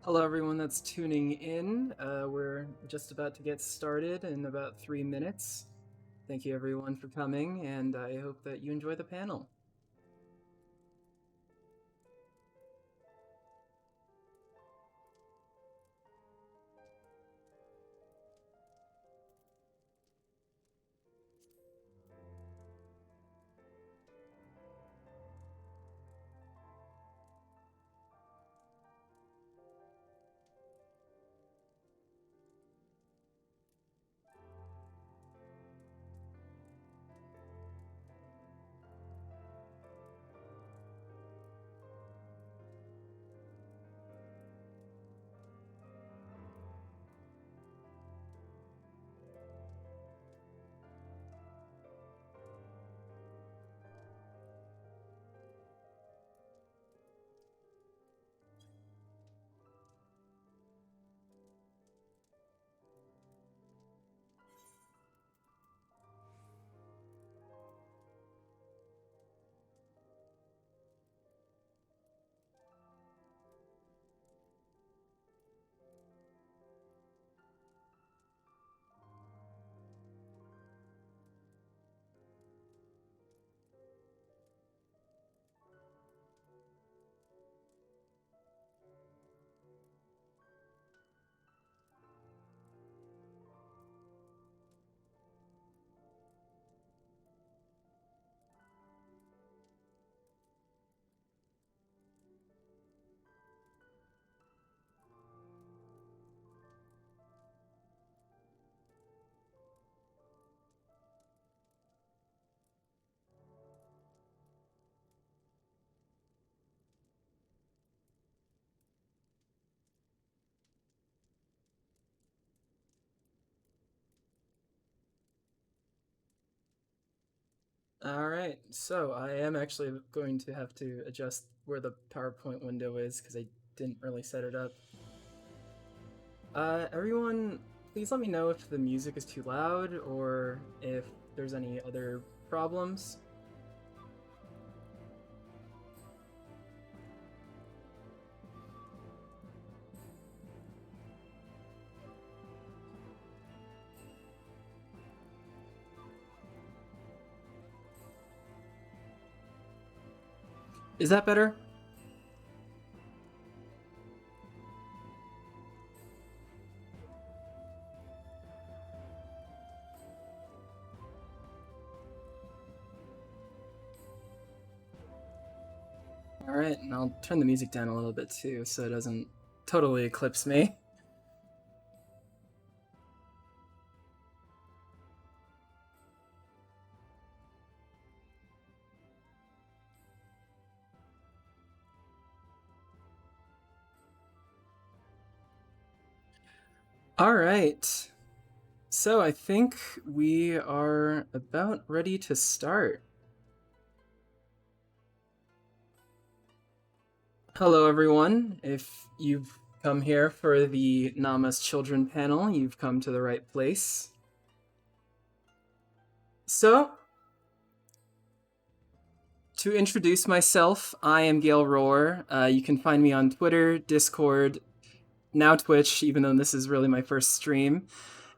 Hello, everyone that's tuning in. We're just about to get started in about 3 minutes. Thank you, everyone, for coming, and I hope that you enjoy the panel. All right, so I am actually going to have to adjust where the PowerPoint window is because I didn't really set it up. Everyone, please let me know if the music is too loud or if there's any other problems. Is that better? All right, and I'll turn the music down a little bit too so it doesn't totally eclipse me. All right. So I think we are about ready to start. Hello, everyone. If you've come here for the Nhaama's Children panel, you've come to the right place. So, to introduce myself, I am Gale Roar. You can find me on Twitter, Discord, now Twitch, even though this is really my first stream,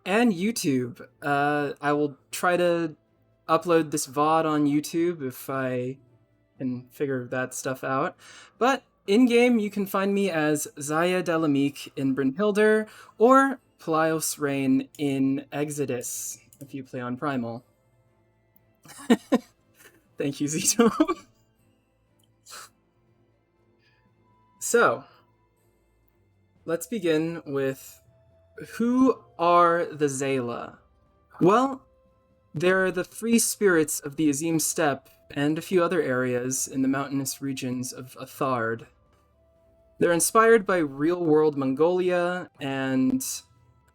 and YouTube. I will try to upload this VOD on YouTube if I can figure that stuff out. But in game, you can find me as Xaya Delamique in Brynhildr or Pelios Rain in Exodus if you play on Primal. Thank you, Zito. So, let's begin with who are the Xaela? Well, they're the free spirits of the Azim Steppe and a few other areas in the mountainous regions of Athard. They're inspired by real-world Mongolia and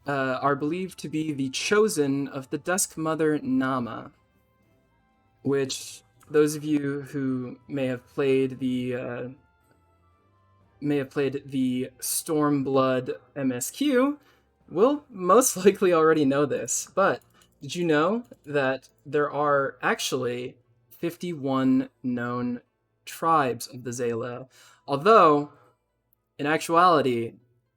are believed to be the chosen of the Dusk Mother Nhaama, which those of you who may have played the Stormblood MSQ will most likely already know this. But did you know that there are actually 51 known tribes of the Xaela? Although, in actuality,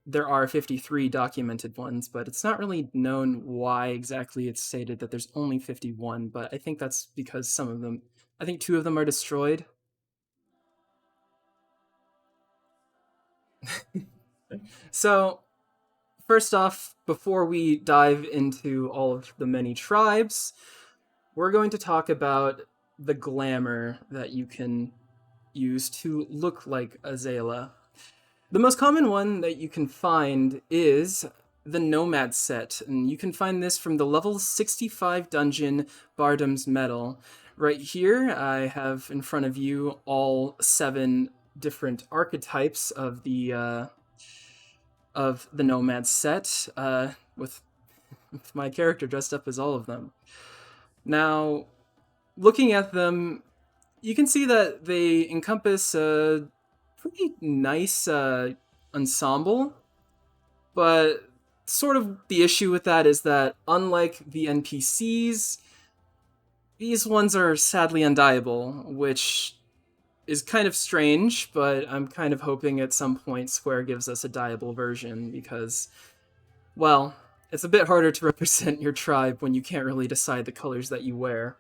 there are 53 documented ones, but it's not really known why exactly it's stated that there's only 51, but I think that's because some of them, I think two of them are destroyed. So, first off, before we dive into all of the many tribes, we're going to talk about the glamour that you can use to look like a Xaela. The most common one that you can find is the Nomad set, and you can find this from the level 65 dungeon Bardam's Medal. Right here, I have in front of you all 7 different archetypes of the Nomad set, with my character dressed up as all of them. Now, looking at them, you can see that they encompass a pretty nice ensemble, but sort of the issue with that is that unlike the NPCs, these ones are sadly undieable, which is kind of strange, but I'm kind of hoping at some point Square gives us a dieable version because, well, it's a bit harder to represent your tribe when you can't really decide the colors that you wear.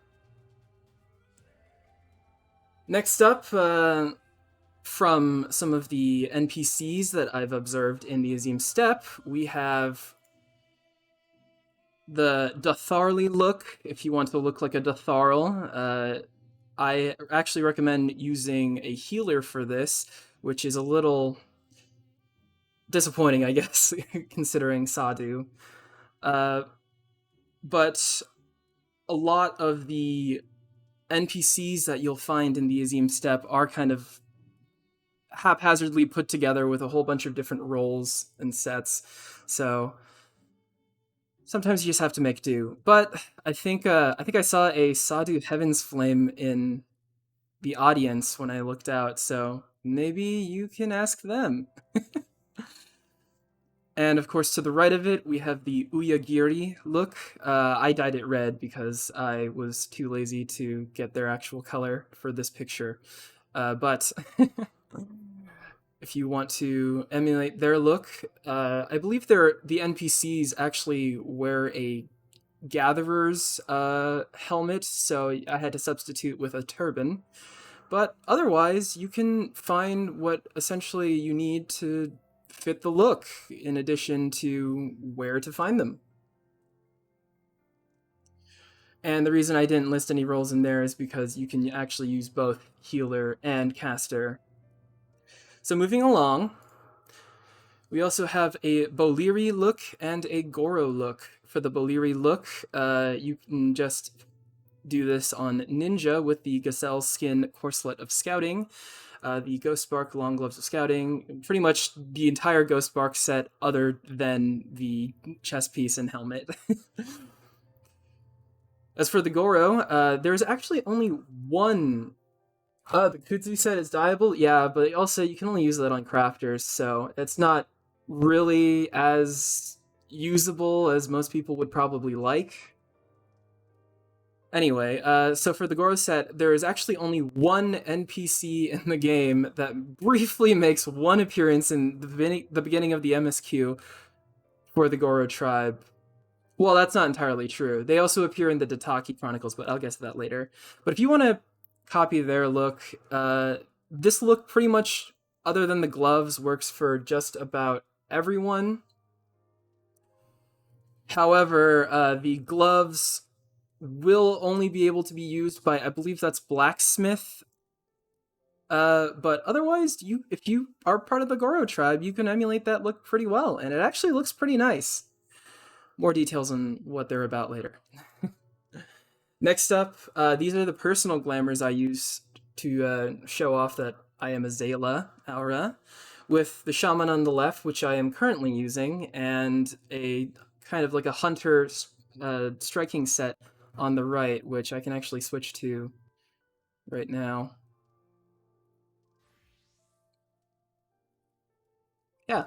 Next up, from some of the NPCs that I've observed in the Azim Steppe, we have the Datharli look, if you want to look like a Datharl. I actually recommend using a healer for this, which is a little disappointing, I guess, considering Sadhu. But a lot of the NPCs that you'll find in the Azim Steppe are kind of haphazardly put together with a whole bunch of different roles and sets. So sometimes you just have to make do. But I think I saw a Sadhu Heaven's Flame in the audience when I looked out, so maybe you can ask them. And of course, to the right of it, we have the Uyagiri look. I dyed it red because I was too lazy to get their actual color for this picture. But if you want to emulate their look, I believe the NPCs actually wear a gatherer's helmet, so I had to substitute with a turban. But otherwise, you can find what essentially you need to fit the look, in addition to where to find them. And the reason I didn't list any roles in there is because you can actually use both healer and caster. So moving along, we also have a Boliri look and a Goro look. For the Boliri look, you can just do this on Ninja with the Gazelle Skin Corselet of Scouting, the Ghostbark Long Gloves of Scouting, pretty much the entire Ghostbark set other than the chest piece and helmet. As for the Goro, there's actually only one. The Kudzu set is dyeable, yeah, but also you can only use that on crafters, so it's not really as usable as most people would probably like. Anyway, so for the Goro set, there is actually only one NPC in the game that briefly makes one appearance in the beginning of the MSQ for the Goro tribe. Well, that's not entirely true. They also appear in the Dataki Chronicles, but I'll get to that later. But if you want to copy their look, this look pretty much, other than the gloves, works for just about everyone. However, the gloves will only be able to be used by, I believe that's blacksmith. But otherwise, if you are part of the Goro tribe, you can emulate that look pretty well, and it actually looks pretty nice. More details on what they're about later. Next up, these are the personal glamours I use to show off that I am a Xaela aura, with the shaman on the left, which I am currently using, and a kind of like a hunter striking set on the right, which I can actually switch to right now. Yeah.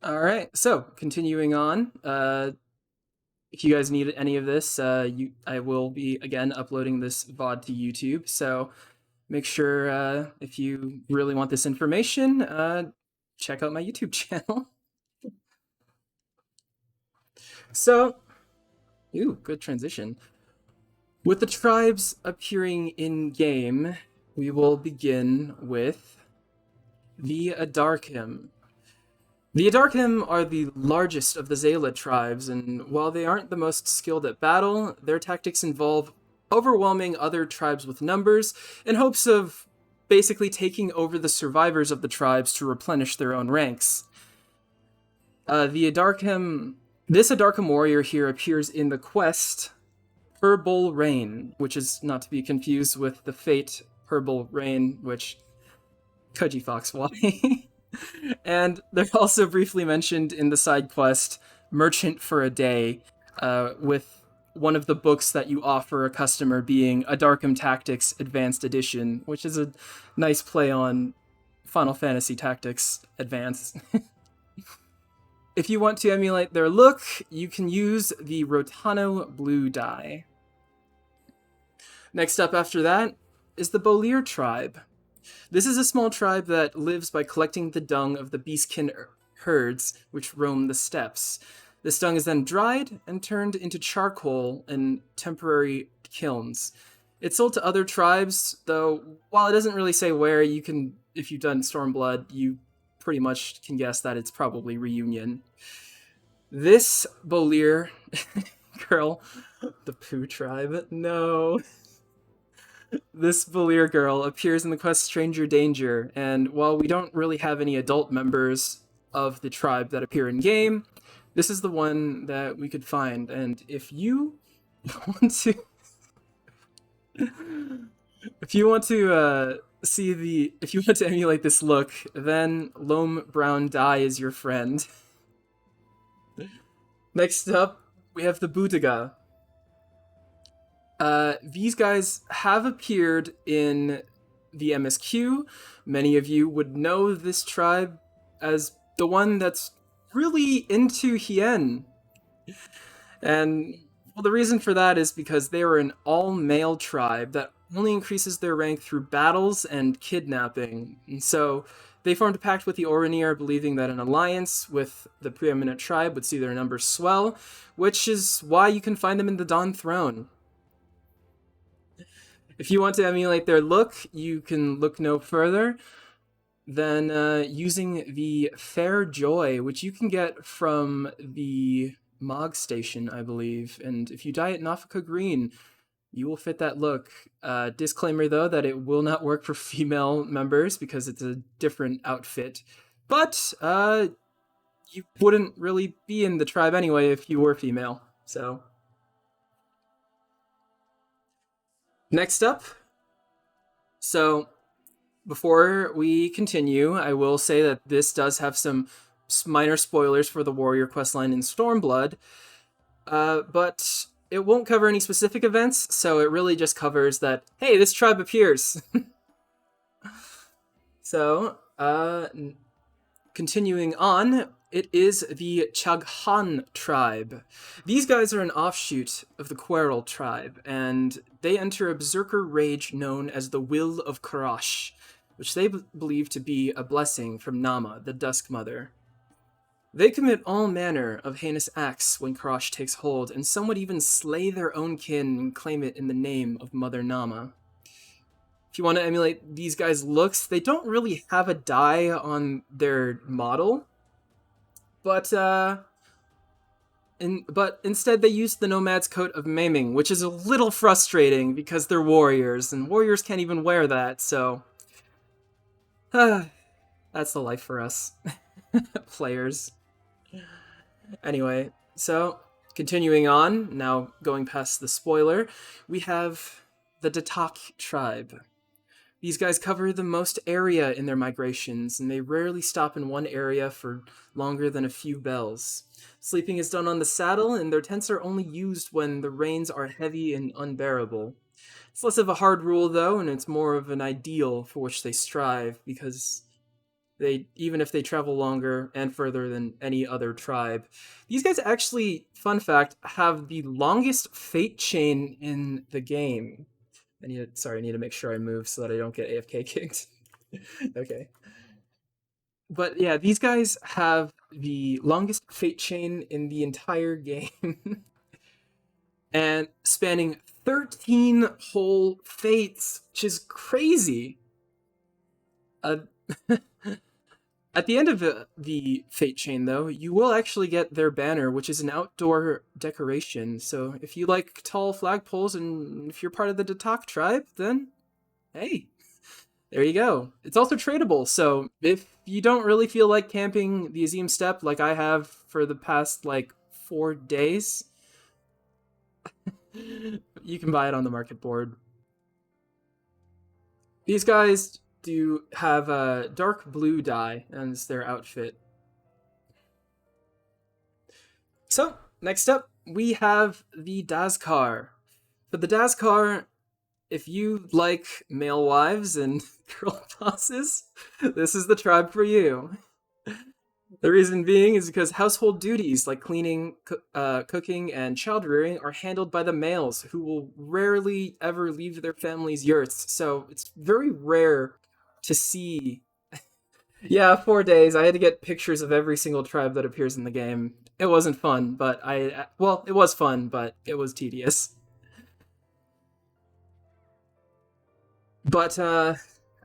All right, so continuing on, if you guys need any of this, I will be again uploading this VOD to YouTube. So make sure if you really want this information, check out my YouTube channel. So, ooh, good transition. With the tribes appearing in game, we will begin with the Adarkim. The Adarkim are the largest of the Xaela tribes, and while they aren't the most skilled at battle, their tactics involve overwhelming other tribes with numbers in hopes of basically taking over the survivors of the tribes to replenish their own ranks. The Adarkim, this Adarkim warrior here appears in the quest Purple Rain, which is not to be confused with the fate Purple Rain, which Koji Fox why. And they're also briefly mentioned in the side quest Merchant for a Day, with one of the books that you offer a customer being a Darkham Tactics Advanced Edition, which is a nice play on Final Fantasy Tactics Advanced. If you want to emulate their look, you can use the Rotano blue dye. Next up after that is the Bolir tribe. This is a small tribe that lives by collecting the dung of the beastkin herds which roam the steppes. This dung is then dried and turned into charcoal in temporary kilns. It's sold to other tribes, though while it doesn't really say where, you can, if you've done Stormblood, you pretty much can guess that it's probably Reunion. This Bolir girl, the Pooh tribe, no. This Bolir girl appears in the quest Stranger Danger, and while we don't really have any adult members of the tribe that appear in game, this is the one that we could find. And if you want to, if you want to if you want to emulate this look, then Loam Brown Dye is your friend. Next up, we have the Butaga. These guys have appeared in the MSQ. Many of you would know this tribe as the one that's really into Hien. And well, the reason for that is because they are an all-male tribe that only increases their rank through battles and kidnapping. And so they formed a pact with the Oranir, believing that an alliance with the preeminent tribe would see their numbers swell, which is why you can find them in the Dawn Throne. If you want to emulate their look, you can look no further than using the Fair Joy, which you can get from the Mog Station, I believe. And if you dye it Nafaka Green, you will fit that look. Disclaimer, though, that it will not work for female members because it's a different outfit. But you wouldn't really be in the tribe anyway if you were female, so... Next up, so before we continue, I will say that this does have some minor spoilers for the Warrior questline in Stormblood, but it won't cover any specific events, so it really just covers that, hey, this tribe appears. So, continuing on, it is the Chaghan tribe. These guys are an offshoot of the Quarrel tribe, and they enter a berserker rage known as the Will of Karash, which they believe to be a blessing from Nhaama, the Dusk Mother. They commit all manner of heinous acts when Karash takes hold, and some would even slay their own kin and claim it in the name of Mother Nhaama. If you want to emulate these guys' looks, they don't really have a dye on their model, but instead they use the Nomad's Coat of Maiming, which is a little frustrating because they're warriors, and warriors can't even wear that, so... that's the life for us. Players. Anyway, so, continuing on, now going past the spoiler, we have the Datak tribe. These guys cover the most area in their migrations, and they rarely stop in one area for longer than a few bells. Sleeping is done on the saddle, and their tents are only used when the rains are heavy and unbearable. It's less of a hard rule, though, and it's more of an ideal for which they strive, because even if they travel longer and further than any other tribe, these guys actually, fun fact, have the longest fate chain in the game. I need to make sure I move so that I don't get AFK kicked. Okay. But yeah, these guys have the longest fate chain in the entire game and spanning 13 whole fates, which is crazy. Uh, At the end of the fate chain, though, you will actually get their banner, which is an outdoor decoration. So if you like tall flagpoles and if you're part of the Datak tribe, then hey, there you go. It's also tradable, so if you don't really feel like camping the Azim Steppe like I have for the past, like, 4 days, you can buy it on the market board. These guys do have a dark blue dye as their outfit. So, next up, we have the Dazkar. For the Dazkar, if you like male wives and girl bosses, this is the tribe for you. The reason being is because household duties like cleaning, cooking, and child rearing are handled by the males, who will rarely ever leave their family's yurts. So it's very rare to see. Yeah, 4 days. I had to get pictures of every single tribe that appears in the game. It wasn't fun, but well, it was fun, but it was tedious. But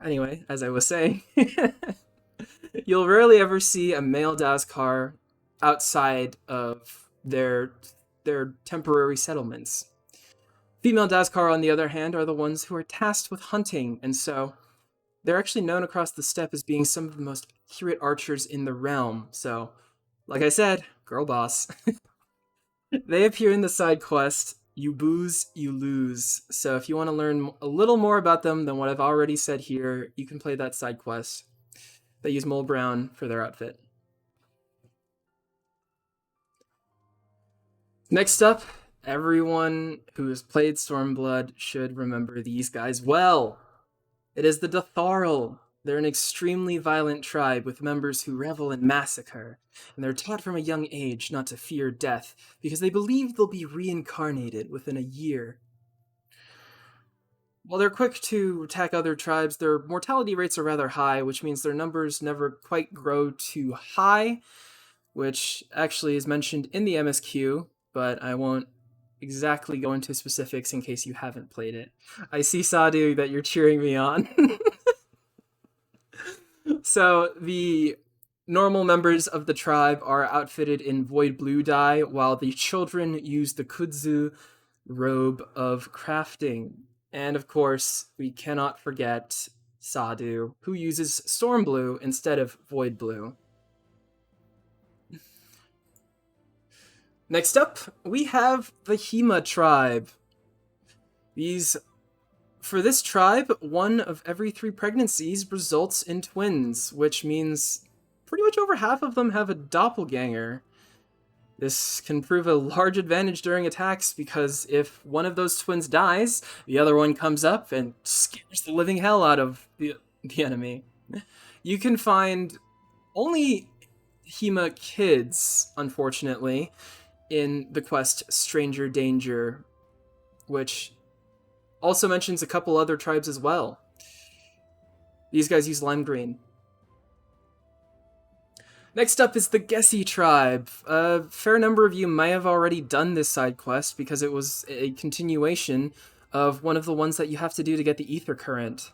anyway, as I was saying, you'll rarely ever see a male Dazkar outside of their temporary settlements. Female Dazkar, on the other hand, are the ones who are tasked with hunting, and so they're actually known across the steppe as being some of the most accurate archers in the realm. So, like I said, girl boss. They appear in the side quest, You Booze, You Lose. So if you want to learn a little more about them than what I've already said here, you can play that side quest. They use Mole Brown for their outfit. Next up, everyone who has played Stormblood should remember these guys well. It is the Datharl. They're an extremely violent tribe with members who revel in massacre, and they're taught from a young age not to fear death because they believe they'll be reincarnated within a year. While they're quick to attack other tribes, their mortality rates are rather high, which means their numbers never quite grow too high, which actually is mentioned in the MSQ, but I won't exactly go into specifics in case you haven't played it. I see, Sadu, that you're cheering me on. So the normal members of the tribe are outfitted in void blue dye, while the children use the kudzu robe of crafting. And of course, we cannot forget Sadu, who uses storm blue instead of void blue. Next up, we have the Nhaama tribe. For this tribe, 1 of every 3 pregnancies results in twins, which means pretty much over half of them have a doppelganger. This can prove a large advantage during attacks because if one of those twins dies, the other one comes up and scares the living hell out of the enemy. You can find only Nhaama kids, unfortunately, in the quest Stranger Danger, which also mentions a couple other tribes as well. These guys use lime green. Next up is the Gessi tribe. A fair number of you may have already done this side quest because it was a continuation of one of the ones that you have to do to get the Ether Current.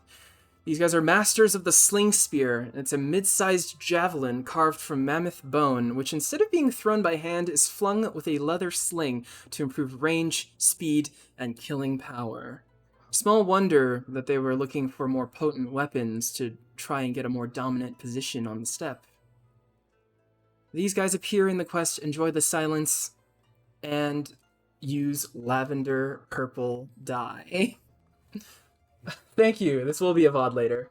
These guys are masters of the Sling Spear. It's a mid-sized javelin carved from mammoth bone, which instead of being thrown by hand is flung with a leather sling to improve range, speed, and killing power. Small wonder that they were looking for more potent weapons to try and get a more dominant position on the steppe. These guys appear in the quest Enjoy the Silence and use lavender purple dye. Thank you, this will be a VOD later.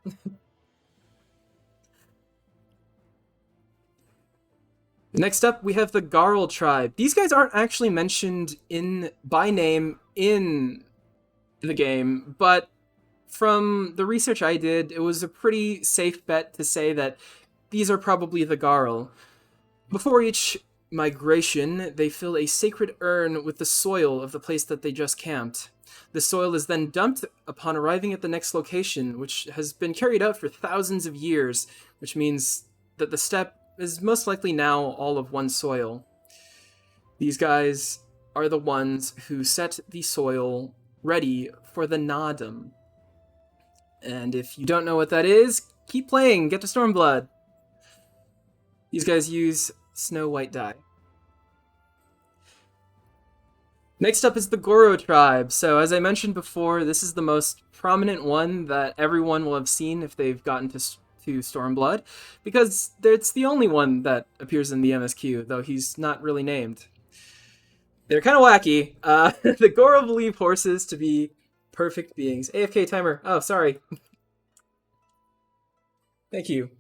Next up, we have the Garl tribe. These guys aren't actually mentioned by name in the game, but from the research I did, it was a pretty safe bet to say that these are probably the Garl. Before each migration, they fill a sacred urn with the soil of the place that they just camped. The soil is then dumped upon arriving at the next location, which has been carried out for thousands of years, which means that the steppe is most likely now all of one soil. These guys are the ones who set the soil ready for the Nadam. And if you don't know what that is, keep playing, get to Stormblood. These guys use Snow White dye. Next up is the Goro tribe. So as I mentioned before, this is the most prominent one that everyone will have seen if they've gotten to Stormblood, because it's the only one that appears in the MSQ, though he's not really named. They're kind of wacky. The Goro believe horses to be perfect beings. AFK timer. Oh, sorry. Thank you.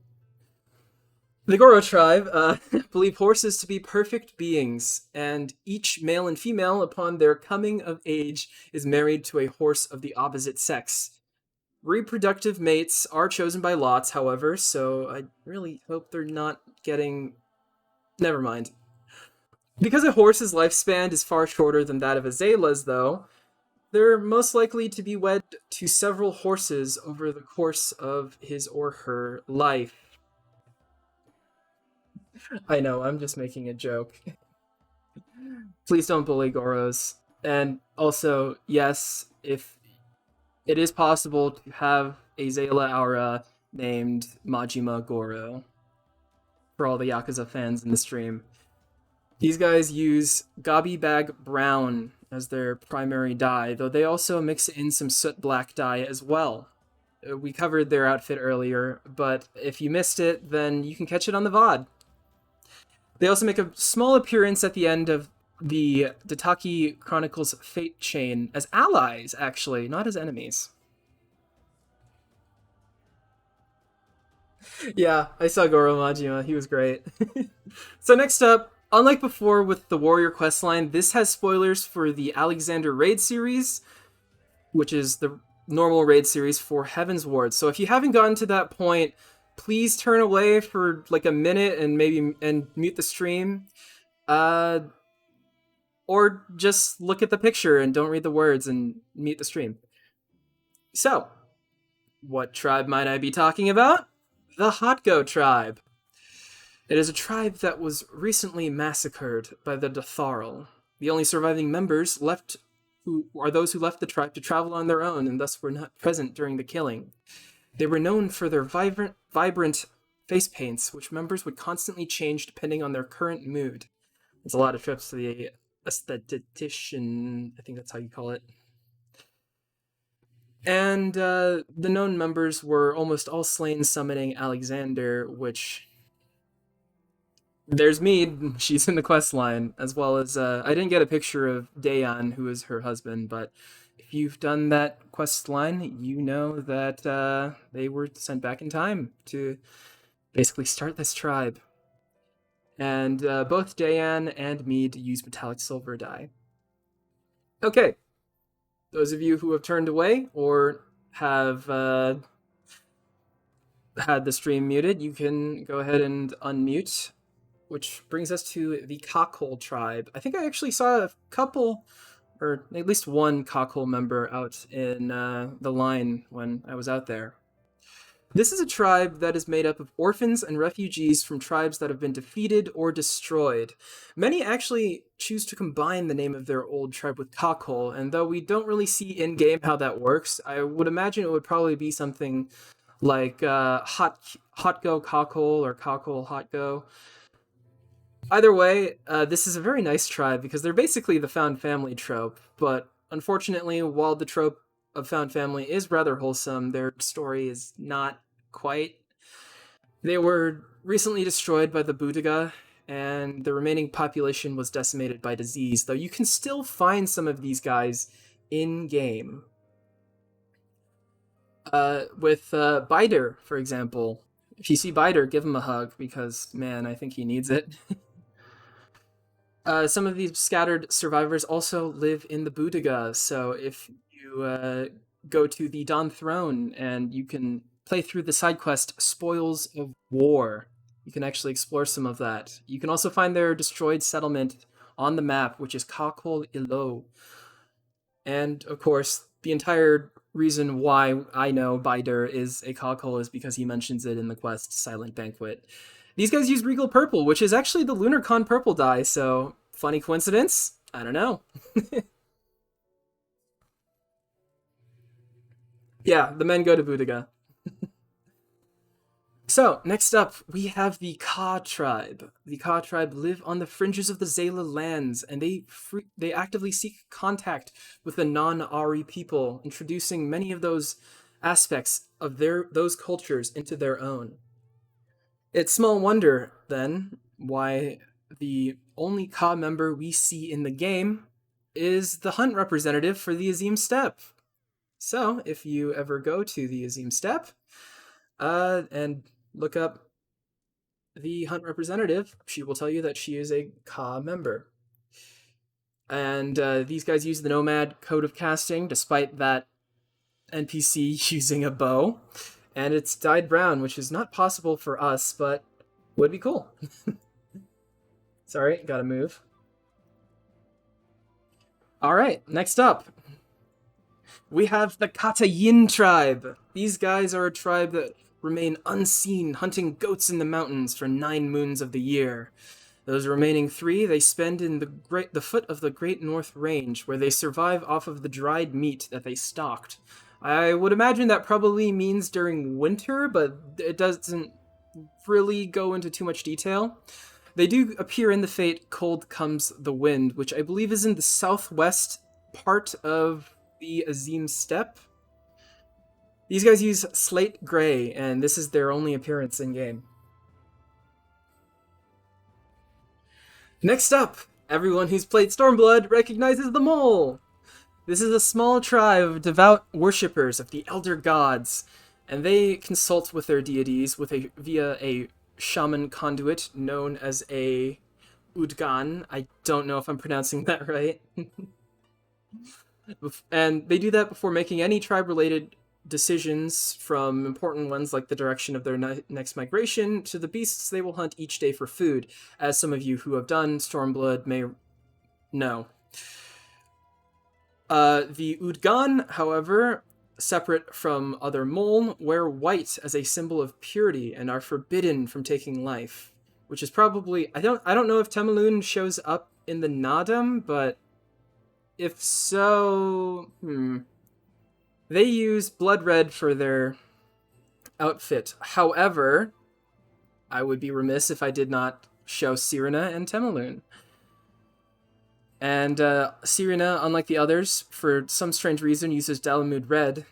The Goro tribe believe horses to be perfect beings, and each male and female, upon their coming of age, is married to a horse of the opposite sex. Reproductive mates are chosen by lots, however, so I really hope they're not getting... Never mind. Because a horse's lifespan is far shorter than that of a Xaela's, though, they're most likely to be wed to several horses over the course of his or her life. I know, I'm just making a joke. Please don't bully Goros. And also, yes, if it is possible to have a Xaela Aura named Majima Goro, for all the Yakuza fans in the stream. These guys use Gabi Bag Brown as their primary dye, though they also mix in some Soot Black dye as well. We covered their outfit earlier, but if you missed it, then you can catch it on the VOD. They also make a small appearance at the end of the Dataki Chronicles Fate Chain as allies, actually, not as enemies. Yeah, I saw Goro Majima. He was great. So next up, unlike before with the Warrior questline, this has spoilers for the Alexander Raid series, which is the normal raid series for Heaven's Ward. So if you haven't gotten to that point, please turn away for like a minute and mute the stream. Or just look at the picture and don't read the words and mute the stream. So, what tribe might I be talking about? The Hotgo tribe. It is a tribe that was recently massacred by the Datharl. The only surviving members left are those who left the tribe to travel on their own and thus were not present during the killing. They were known for their vibrant face paints, which members would constantly change depending on their current mood. There's a lot of trips to the aesthetician, I think that's how you call it. And the known members were almost all slain summoning Alexander, which... There's Mead, she's in the quest line, as well as, I didn't get a picture of Dayan, who is her husband, but if you've done that quest line, you know that they were sent back in time to basically start this tribe. And both Dayan and Mead use metallic silver dye. Okay, those of you who have turned away or have had the stream muted, you can go ahead and unmute. Which brings us to the Cockhole tribe. I think I actually saw a couple, or at least one Cockhole member out in the line when I was out there. This is a tribe that is made up of orphans and refugees from tribes that have been defeated or destroyed. Many actually choose to combine the name of their old tribe with Cockhole, and though we don't really see in-game how that works, I would imagine it would probably be something like Hotgo Cockhole or Cockhole Hotgo. Either way, this is a very nice tribe because they're basically the found family trope, but unfortunately, while the trope of found family is rather wholesome, their story is not quite. They were recently destroyed by the Budaga, and the remaining population was decimated by disease, though you can still find some of these guys in-game. With Bider, for example. If you see Bider, give him a hug, because, man, I think he needs it. Some of these scattered survivors also live in the Budaga, so if you go to the Dawn Throne and you can play through the side quest Spoils of War. You can actually explore some of that. You can also find their destroyed settlement on the map, which is Kakol Ilo. And of course, the entire reason why I know Baidur is a Kakol is because he mentions it in the quest Silent Banquet. These guys use Regal Purple, which is actually the LunarCon purple dye, so funny coincidence? I don't know. Yeah, the men go to Budaga. So, next up, we have the Ka tribe. The Ka tribe live on the fringes of the Xaela lands, and they actively seek contact with the non-Ari people, introducing many of those aspects of those cultures into their own. It's small wonder, then, why the only Ka member we see in the game is the hunt representative for the Azim Steppe. So, if you ever go to the Azim Steppe, and look up the hunt representative, she will tell you that she is a Ka member. And these guys use the Nomad code of casting, despite that NPC using a bow. And it's dyed brown, which is not possible for us, but would be cool. Sorry, gotta move. Alright, next up. We have the Katayin tribe. These guys are a tribe that remain unseen, hunting goats in the mountains for 9 moons of the year. Those remaining 3 they spend in the foot of the Great North Range, where they survive off of the dried meat that they stalked. I would imagine that probably means during winter, but it doesn't really go into too much detail. They do appear in the fate Cold Comes the Wind, which I believe is in the southwest part of the Azim Steppe. These guys use Slate Gray, and this is their only appearance in-game. Next up, everyone who's played Stormblood recognizes the Mole! This is a small tribe of devout worshippers of the Elder Gods, and they consult with their deities via a shaman conduit known as a Udgan. I don't know if I'm pronouncing that right. And they do that before making any tribe-related decisions, from important ones like the direction of their next migration to the beasts they will hunt each day for food, as some of you who have done Stormblood may know. The Udgan, however, separate from other Mole, wear white as a symbol of purity and are forbidden from taking life, which is probably... I don't know if Temaloon shows up in the Nadam, but if so... They use blood red for their outfit. However, I would be remiss if I did not show Sirena and Temaloon. And Sirena, unlike the others, for some strange reason uses Dalamud red,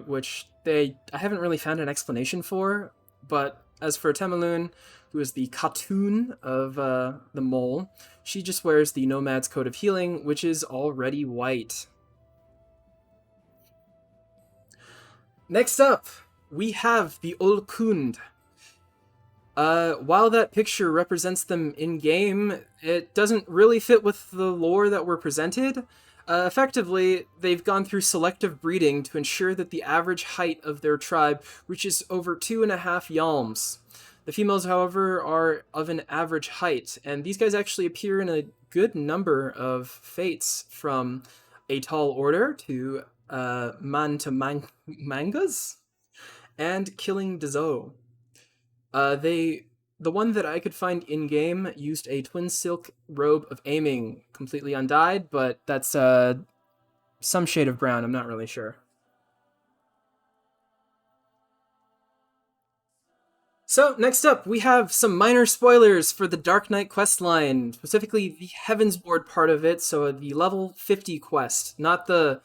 which I haven't really found an explanation for. But as for Temaloon, who is the Khatun of the Mole, she just wears the Nomad's Code of Healing, which is already white. Next up, we have the Olkund. While that picture represents them in-game, it doesn't really fit with the lore that we're presented. Effectively, they've gone through selective breeding to ensure that the average height of their tribe reaches over 2.5 yalms. The females, however, are of an average height, and these guys actually appear in a good number of fates, from a tall order to mangas and killing Dezo. The one that I could find in-game used a twin silk robe of aiming, completely undyed, but that's some shade of brown, I'm not really sure. So, next up, we have some minor spoilers for the Dark Knight questline, specifically the Heavensward part of it, so the level 50 quest, not the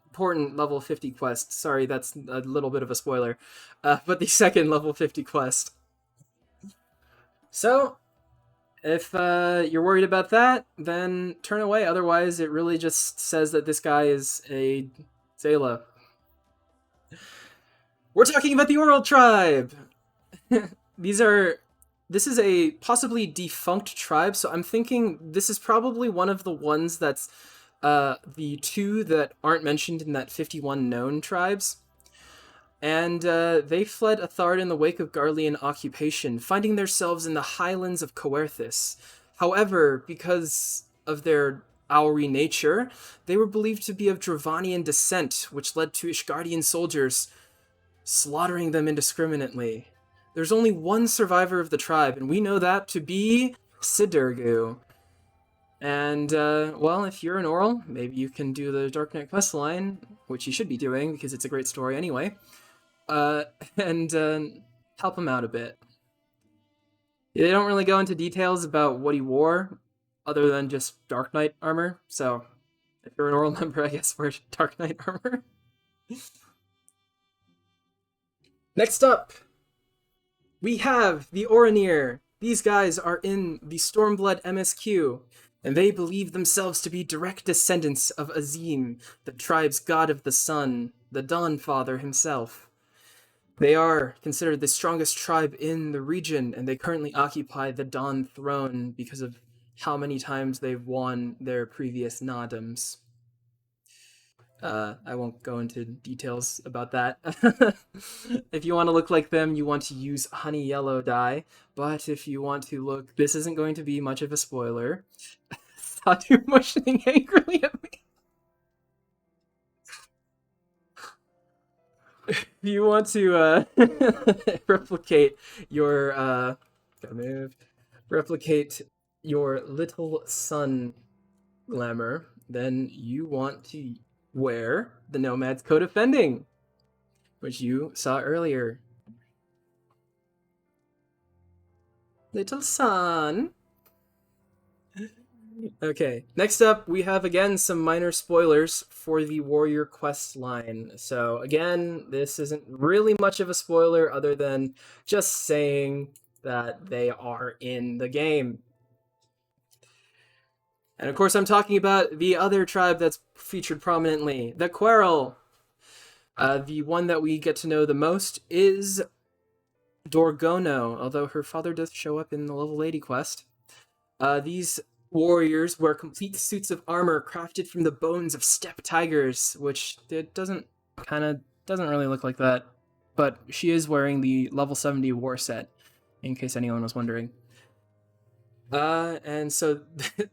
important level 50 quest. Sorry, that's a little bit of a spoiler. But the second level 50 quest. So, if you're worried about that, then turn away. Otherwise, it really just says that this guy is a Xaela. We're talking about the Oral Tribe! This is a possibly defunct tribe, so I'm thinking this is probably one of the ones that's the 2 that aren't mentioned in that 51 known tribes. And they fled Athard in the wake of Garlean occupation, finding themselves in the highlands of Coerthis. However, because of their Auri nature, they were believed to be of Dravanian descent, which led to Ishgardian soldiers slaughtering them indiscriminately. There's only one survivor of the tribe, and we know that to be Sidurgu. And, well, if you're an Oral, maybe you can do the Dark Knight questline, which you should be doing, because it's a great story anyway, and help him out a bit. They don't really go into details about what he wore, other than just Dark Knight armor, so if you're an Oral member, I guess wear Dark Knight armor. Next up, we have the Oranir. These guys are in the Stormblood MSQ, and they believe themselves to be direct descendants of Azim, the tribe's god of the sun, the Dawn Father himself. They are considered the strongest tribe in the region, and they currently occupy the Dawn throne because of how many times they've won their previous Nadims. I won't go into details about that. If you want to look like them, you want to use honey yellow dye. But if you want to look, this isn't going to be much of a spoiler. Stop you motioning angrily at me. If you want to replicate your little sun glamour, then you want to wear the Nomad's Coat of Fending, which you saw earlier. Little sun. Okay, next up we have again some minor spoilers for the Warrior quest line. So again, this isn't really much of a spoiler other than just saying that they are in the game. And of course I'm talking about the other tribe that's featured prominently, the Querl. The one that we get to know the most is Dorgono, although her father does show up in the Level 80 quest. These warriors wear complete suits of armor crafted from the bones of steppe tigers, which it doesn't really look like that, but she is wearing the level 70 war set, in case anyone was wondering. And so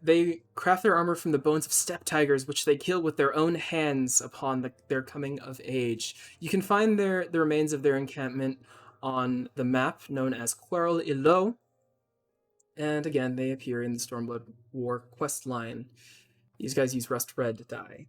they craft their armor from the bones of steppe tigers, which they kill with their own hands upon their coming of age. You can find the remains of their encampment on the map known as Querl Ilo, and again, they appear in the Stormblood War quest line. These guys use Rust Red dye.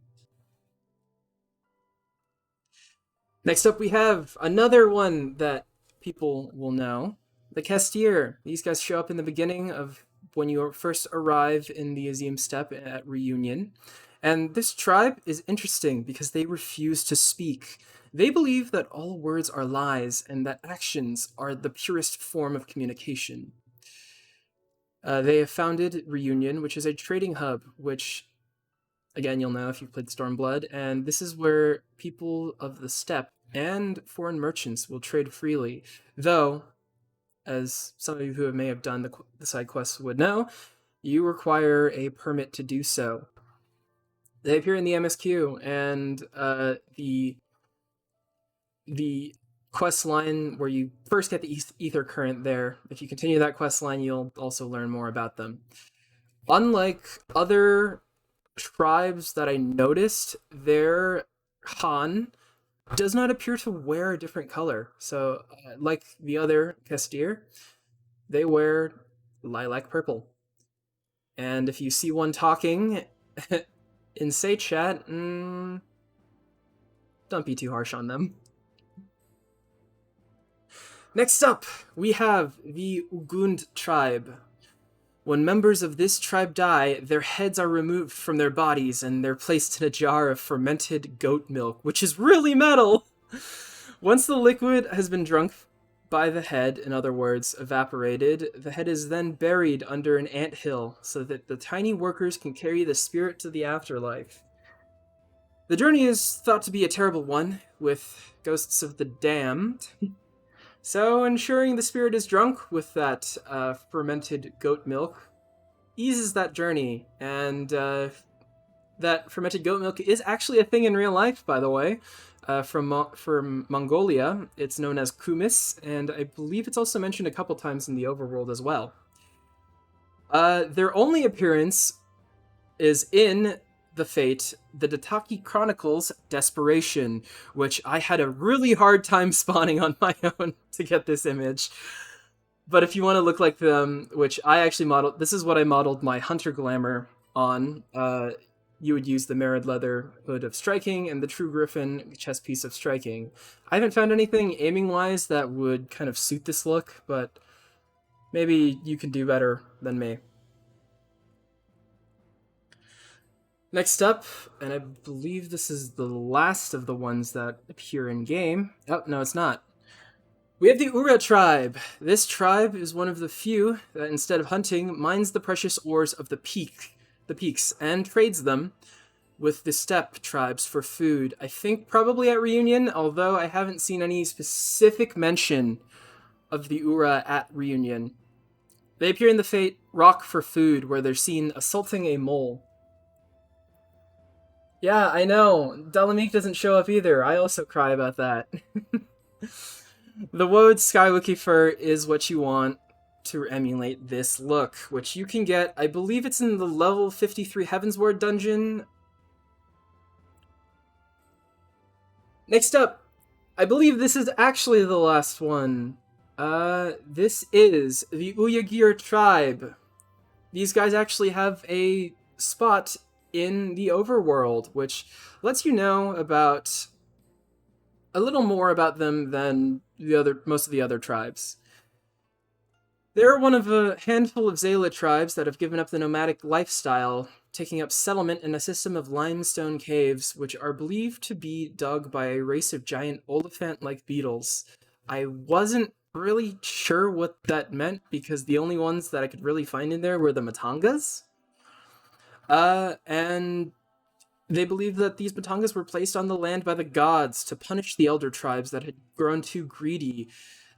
Next up, we have another one that people will know, the Kestir. These guys show up in the beginning of when you first arrive in the Azim Steppe at Reunion. And this tribe is interesting because they refuse to speak. They believe that all words are lies and that actions are the purest form of communication. They have founded Reunion, which is a trading hub, which, again, you'll know if you've played Stormblood, and this is where people of the steppe and foreign merchants will trade freely. Though, as some of you who may have done the side quests would know, you require a permit to do so. They appear in the MSQ, and the quest line where you first get the ether current there. If you continue that quest line, you'll also learn more about them. Unlike other tribes that I noticed, their Han does not appear to wear a different color. So, like the other Kestir, they wear lilac purple. And if you see one talking in Say Chat, don't be too harsh on them. Next up, we have the Ugund tribe. When members of this tribe die, their heads are removed from their bodies and they're placed in a jar of fermented goat milk, which is really metal! Once the liquid has been drunk by the head, in other words, evaporated, the head is then buried under an anthill so that the tiny workers can carry the spirit to the afterlife. The journey is thought to be a terrible one, with ghosts of the damned. So ensuring the spirit is drunk with that fermented goat milk eases that journey, and that fermented goat milk is actually a thing in real life, by the way. From Mongolia, it's known as kumis, and I believe it's also mentioned a couple times in the overworld as well. Their only appearance is in the Fate, the Dataki Chronicles Desperation, which I had a really hard time spawning on my own to get this image. But if you want to look like them, which I actually modeled, this is what I modeled my Hunter Glamour on. You would use the Merid Leather Hood of Striking and the True Griffin chest piece of Striking. I haven't found anything aiming-wise that would kind of suit this look, but maybe you can do better than me. Next up, and I believe this is the last of the ones that appear in-game. Oh, no, it's not. We have the Ura tribe. This tribe is one of the few that, instead of hunting, mines the precious ores of the peaks, and trades them with the Steppe tribes for food. I think probably at Reunion, although I haven't seen any specific mention of the Ura at Reunion. They appear in the Fate Rock for Food, where they're seen assaulting a mole. Yeah, I know. Dalamik doesn't show up either. I also cry about that. The Woad Skywiki fur is what you want to emulate this look, which you can get, I believe it's in the level 53 Heavensward dungeon. Next up, I believe this is actually the last one. This is the Uyagir tribe. These guys actually have a spot in the overworld, which lets you know about a little more about them than most of the other tribes. They're one of a handful of Xaela tribes that have given up the nomadic lifestyle, taking up settlement in a system of limestone caves, which are believed to be dug by a race of giant oliphant-like beetles. I wasn't really sure what that meant, because the only ones that I could really find in there were the Matangas. And they believe that these Matangas were placed on the land by the gods to punish the elder tribes that had grown too greedy.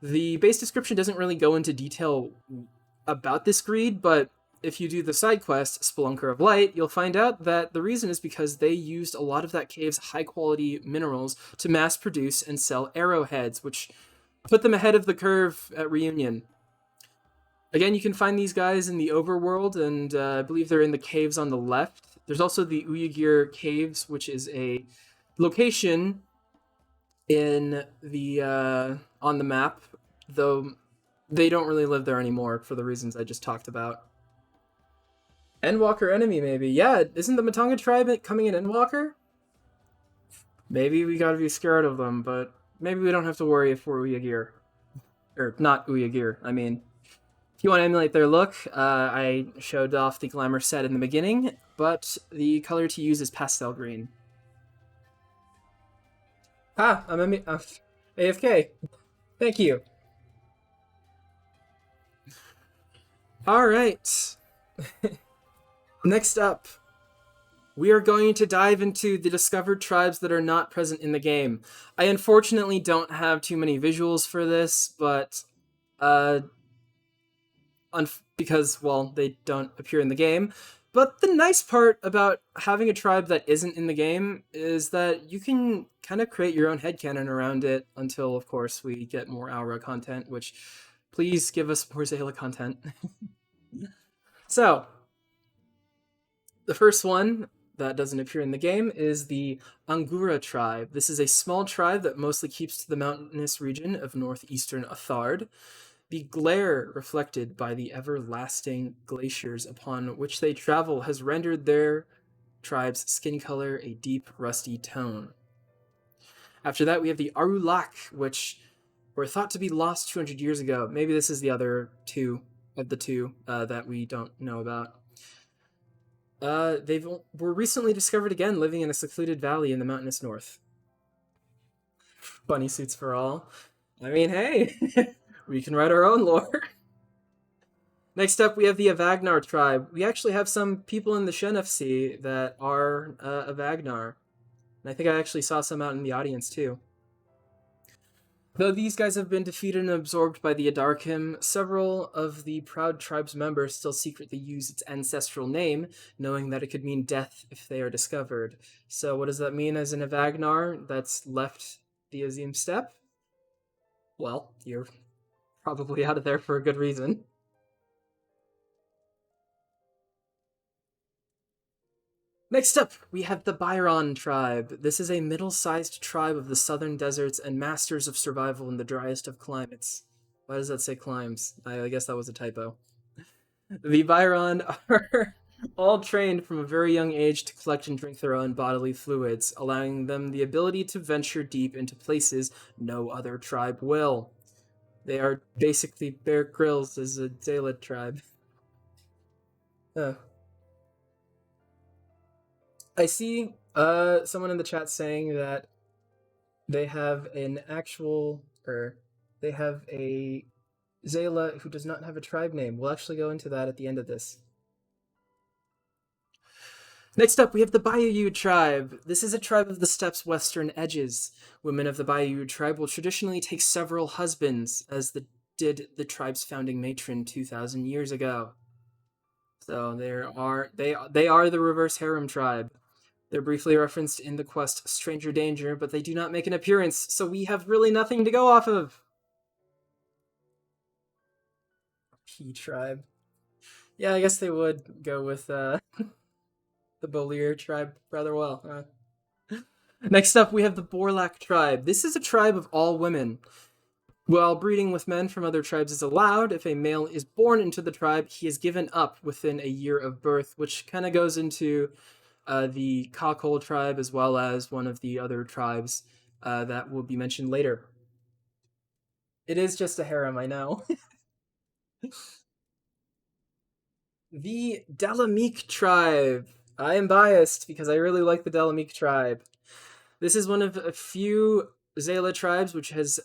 The base description doesn't really go into detail about this greed, but if you do the side quest, Spelunker of Light, you'll find out that the reason is because they used a lot of that cave's high-quality minerals to mass produce and sell arrowheads, which put them ahead of the curve at Reunion. Again, you can find these guys in the overworld, and I believe they're in the caves on the left. There's also the Uyagir Caves, which is a location in the on the map, though they don't really live there anymore for the reasons I just talked about. Endwalker enemy, maybe. Yeah, isn't the Matanga tribe coming in Endwalker? Maybe we gotta be scared of them, but maybe we don't have to worry if we're Uyagir. Or, not Uyagir, I mean. If you want to emulate their look, I showed off the Glamour set in the beginning, but the color to use is pastel green. Ah, I'm AFK. Thank you. Alright. Next up, we are going to dive into the discovered tribes that are not present in the game. I unfortunately don't have too many visuals for this, but because, well, they don't appear in the game. But the nice part about having a tribe that isn't in the game is that you can kind of create your own headcanon around it until, of course, we get more Aura content, which, please give us more Xaela content. So, the first one that doesn't appear in the game is the Angura tribe. This is a small tribe that mostly keeps to the mountainous region of northeastern Athard. The glare reflected by the everlasting glaciers upon which they travel has rendered their tribe's skin color a deep, rusty tone. After that, we have the Arulak, which were thought to be lost 200 years ago. Maybe this is the other two of the two that we don't know about. They were recently discovered again, living in a secluded valley in the mountainous north. Bunny suits for all. I mean, hey, we can write our own lore. Next up, we have the Avagnar tribe. We actually have some people in the Shenefsi that are Avagnar. And I think I actually saw some out in the audience, too. Though these guys have been defeated and absorbed by the Adarkim, several of the Proud Tribe's members still secretly use its ancestral name, knowing that it could mean death if they are discovered. So what does that mean as an Avagnar that's left the Azim Steppe? Well, you're probably out of there for a good reason. Next up, we have the Byron tribe. This is a middle-sized tribe of the southern deserts and masters of survival in the driest of climates. Why does that say climes? I guess that was a typo. The Byron are all trained from a very young age to collect and drink their own bodily fluids, allowing them the ability to venture deep into places no other tribe will. They are basically Bear Grylls as a Xaela tribe. Oh. I see someone in the chat saying that they have an actual, or they have a Xaela who does not have a tribe name. We'll actually go into that at the end of this. Next up, we have the Bayou tribe. This is a tribe of the steppes' western edges. Women of the Bayou tribe will traditionally take several husbands, as did the tribe's founding matron 2,000 years ago. So they are the reverse harem tribe. They're briefly referenced in the quest Stranger Danger, but they do not make an appearance, so we have really nothing to go off of. P tribe. Yeah, I guess they would go with the Bolier tribe rather well. Next up, we have the Borlak tribe. This is a tribe of all women. While breeding with men from other tribes is allowed, if a male is born into the tribe, he is given up within a year of birth, which kind of goes into the Kakol tribe, as well as one of the other tribes that will be mentioned later. It is just a harem, I know. The Dalamik tribe. I am biased because I really like the Dalamik tribe. This is one of a few Xaela tribes which has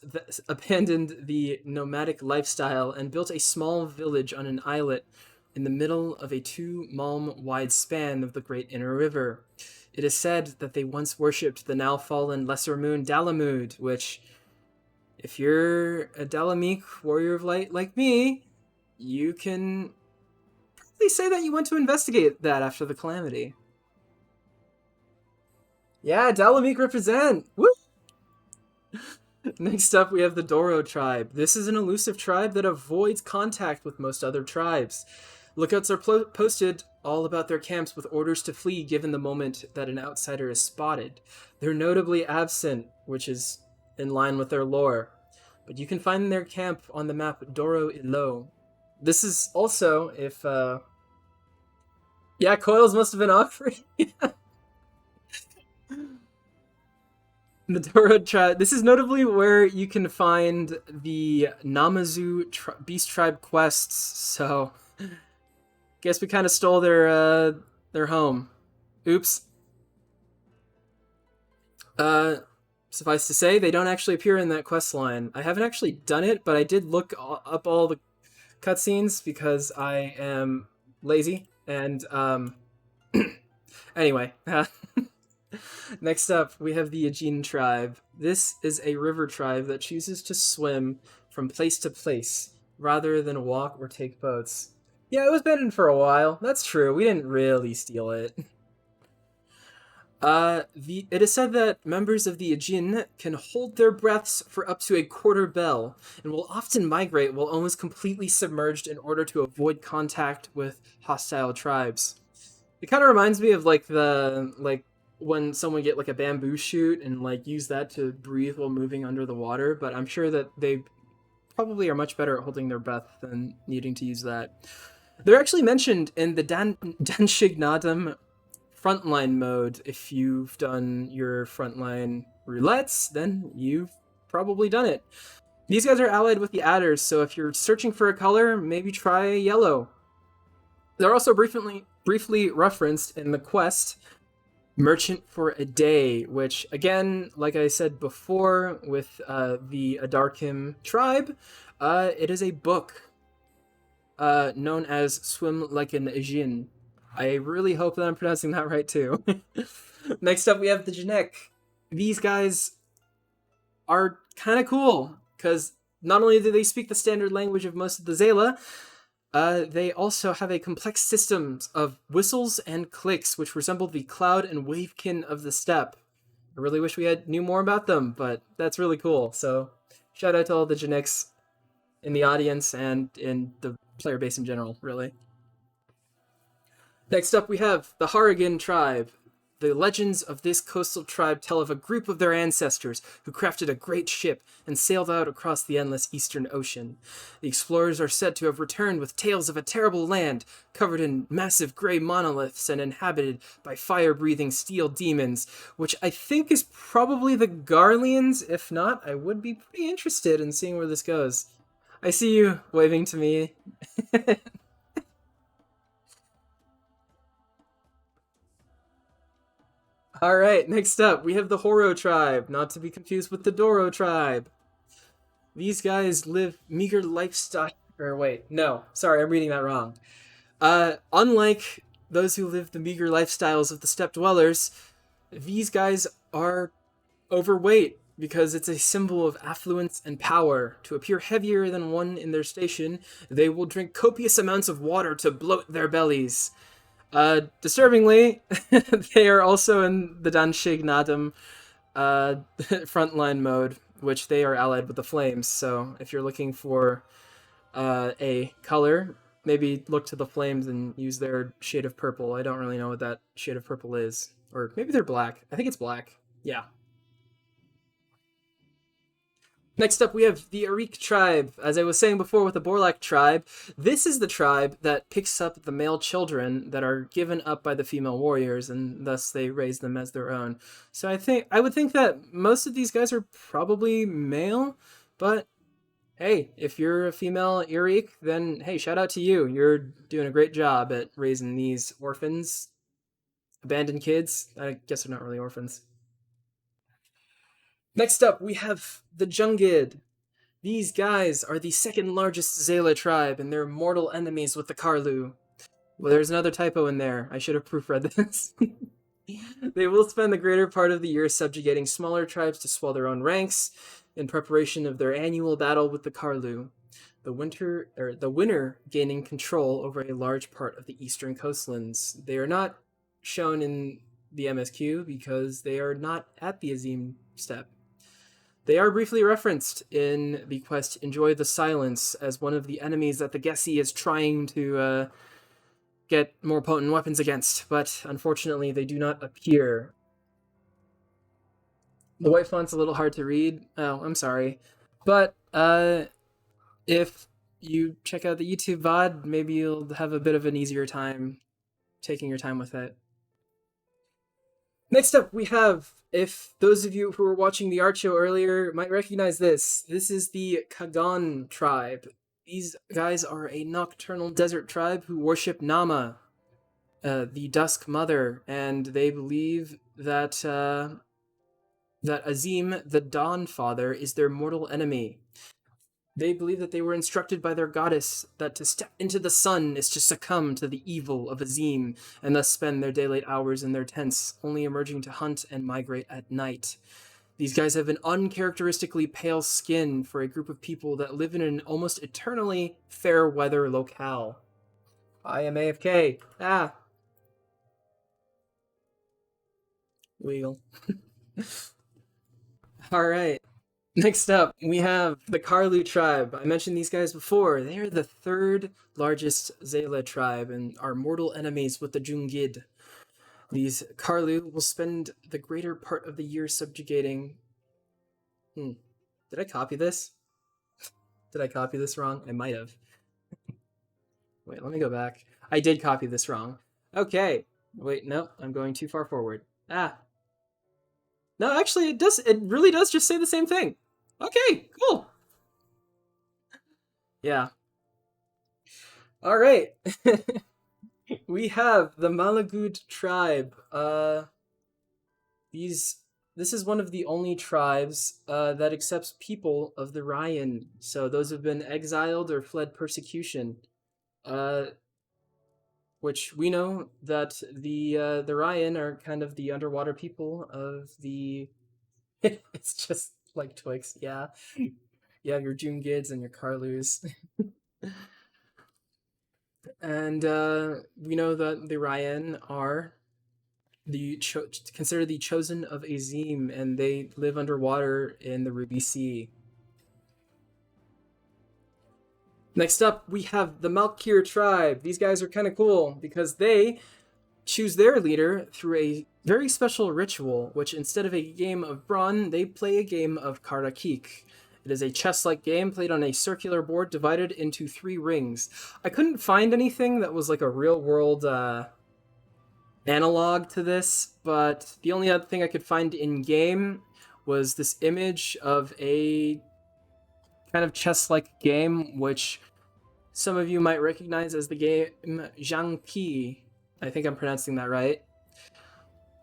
abandoned the nomadic lifestyle and built a small village on an islet in the middle of a 2-malm wide span of the Great Inner River. It is said that they once worshipped the now fallen lesser moon Dalamud, which, if you're a Dalamik warrior of light like me, you can probably say that you went to investigate that after the calamity. Yeah, Dalamik represent! Woo! Next up, we have the Doro tribe. This is an elusive tribe that avoids contact with most other tribes. Lookouts are posted all about their camps with orders to flee given the moment that an outsider is spotted. They're notably absent, which is in line with their lore. But you can find their camp on the map Doro Ilo. This is also, if... Yeah, coils must have been awkward. The Doro tribe. This is notably where you can find the Namazu Beast Tribe quests. So, guess we kind of stole their home. Oops. Suffice to say, they don't actually appear in that quest line. I haven't actually done it, but I did look up all the cutscenes because I am lazy. And anyway. Next up, we have the Aegean tribe. This is a river tribe that chooses to swim from place to place rather than walk or take boats. Yeah, it was banned for a while. That's true. We didn't really steal it. It is said that members of the Aegean can hold their breaths for up to a quarter bell and will often migrate while almost completely submerged in order to avoid contact with hostile tribes. It kind of reminds me of when someone get like a bamboo shoot and like use that to breathe while moving under the water, but I'm sure that they probably are much better at holding their breath than needing to use that. They're actually mentioned in the Danshignadam frontline mode. If you've done your frontline roulettes, then you've probably done it. These guys are allied with the adders, so if you're searching for a color, maybe try yellow. They're also briefly referenced in the quest Merchant for a Day, which, again, like I said before with the Adarkim tribe, it is a book known as Swim Like an Aegean. I really hope that I'm pronouncing that right, too. Next up, we have the Genek. These guys are kind of cool because not only do they speak the standard language of most of the Xaela, they also have a complex system of whistles and clicks, which resemble the cloud and wavekin of the steppe. I really wish we knew more about them, but that's really cool. So, shout out to all the Genix in the audience and in the player base in general, really. Next up, we have the Harrigan tribe. The legends of this coastal tribe tell of a group of their ancestors who crafted a great ship and sailed out across the endless eastern ocean. The explorers are said to have returned with tales of a terrible land covered in massive gray monoliths and inhabited by fire-breathing steel demons, which I think is probably the Garleans. If not, I would be pretty interested in seeing where this goes. I see you waving to me. All right, next up, we have the Horo tribe, not to be confused with the Doro tribe. These guys live meager lifestyle. Or wait, no, sorry, I'm reading that wrong. Unlike those who live the meager lifestyles of the steppe dwellers, these guys are overweight because it's a symbol of affluence and power. To appear heavier than one in their station, they will drink copious amounts of water to bloat their bellies. Disturbingly, they are also in the Danshig Nadam frontline mode, which they are allied with the flames. So if you're looking for a color, maybe look to the flames and use their shade of purple. I don't really know what that shade of purple is. Or maybe they're black. I think it's black. Yeah. Next up, we have the Arik tribe. As I was saying before with the Borlak tribe, this is the tribe that picks up the male children that are given up by the female warriors, and thus they raise them as their own. So I would think that most of these guys are probably male, but hey, if you're a female Arik, then hey, shout out to you. You're doing a great job at raising these orphans, abandoned kids. I guess they're not really orphans. Next up, we have the Jungid. These guys are the second largest Xaela tribe, and they're mortal enemies with the Karlu. Well, there's another typo in there. I should have proofread this. They will spend the greater part of the year subjugating smaller tribes to swell their own ranks in preparation of their annual battle with the Karlu. The winner gaining control over a large part of the eastern coastlands. They are not shown in the MSQ because they are not at the Azim steppe. They are briefly referenced in the quest Enjoy the Silence as one of the enemies that the Gessi is trying to get more potent weapons against, but unfortunately they do not appear. The white font's a little hard to read. Oh, I'm sorry. But if you check out the YouTube VOD, maybe you'll have a bit of an easier time taking your time with it. Next up, we have, if those of you who were watching the art show earlier might recognize this, this is the Kagan tribe. These guys are a nocturnal desert tribe who worship Nhaama, the Dusk Mother, and they believe that that Azim, the Dawn Father, is their mortal enemy. They believe that they were instructed by their goddess that to step into the sun is to succumb to the evil of Azim, and thus spend their daylight hours in their tents, only emerging to hunt and migrate at night. These guys have an uncharacteristically pale skin for a group of people that live in an almost eternally fair weather locale. I am AFK. Ah. Legal. Alright. Next up, we have the Karlu tribe. I mentioned these guys before. They are the third largest Xaela tribe and are mortal enemies with the Jungid. These Karlu will spend the greater part of the year subjugating... Did I copy this? Did I copy this wrong? I might have. Wait, let me go back. I did copy this wrong. Okay. Wait, no, I'm going too far forward. Ah. No, actually, it really does just say the same thing. Okay, cool. Yeah. All right. We have the Malagud tribe. This is one of the only tribes that accepts people of the Ryan. So those have been exiled or fled persecution. Which we know that the Ryan are kind of the underwater people of the... It's just Like Twix, yeah. You have your June Gids and your Carlus. And we know that the Ryan are considered the chosen of Azim, and they live underwater in the Ruby Sea. Next up, we have the Malkir tribe. These guys are kind of cool because they choose their leader through a very special ritual, which instead of a game of Brawn, they play a game of Karakik. It is a chess-like game played on a circular board divided into 3 rings. I couldn't find anything that was like a real-world analog to this, but the only other thing I could find in-game was this image of a kind of chess-like game, which some of you might recognize as the game Zhangqi. I think I'm pronouncing that right.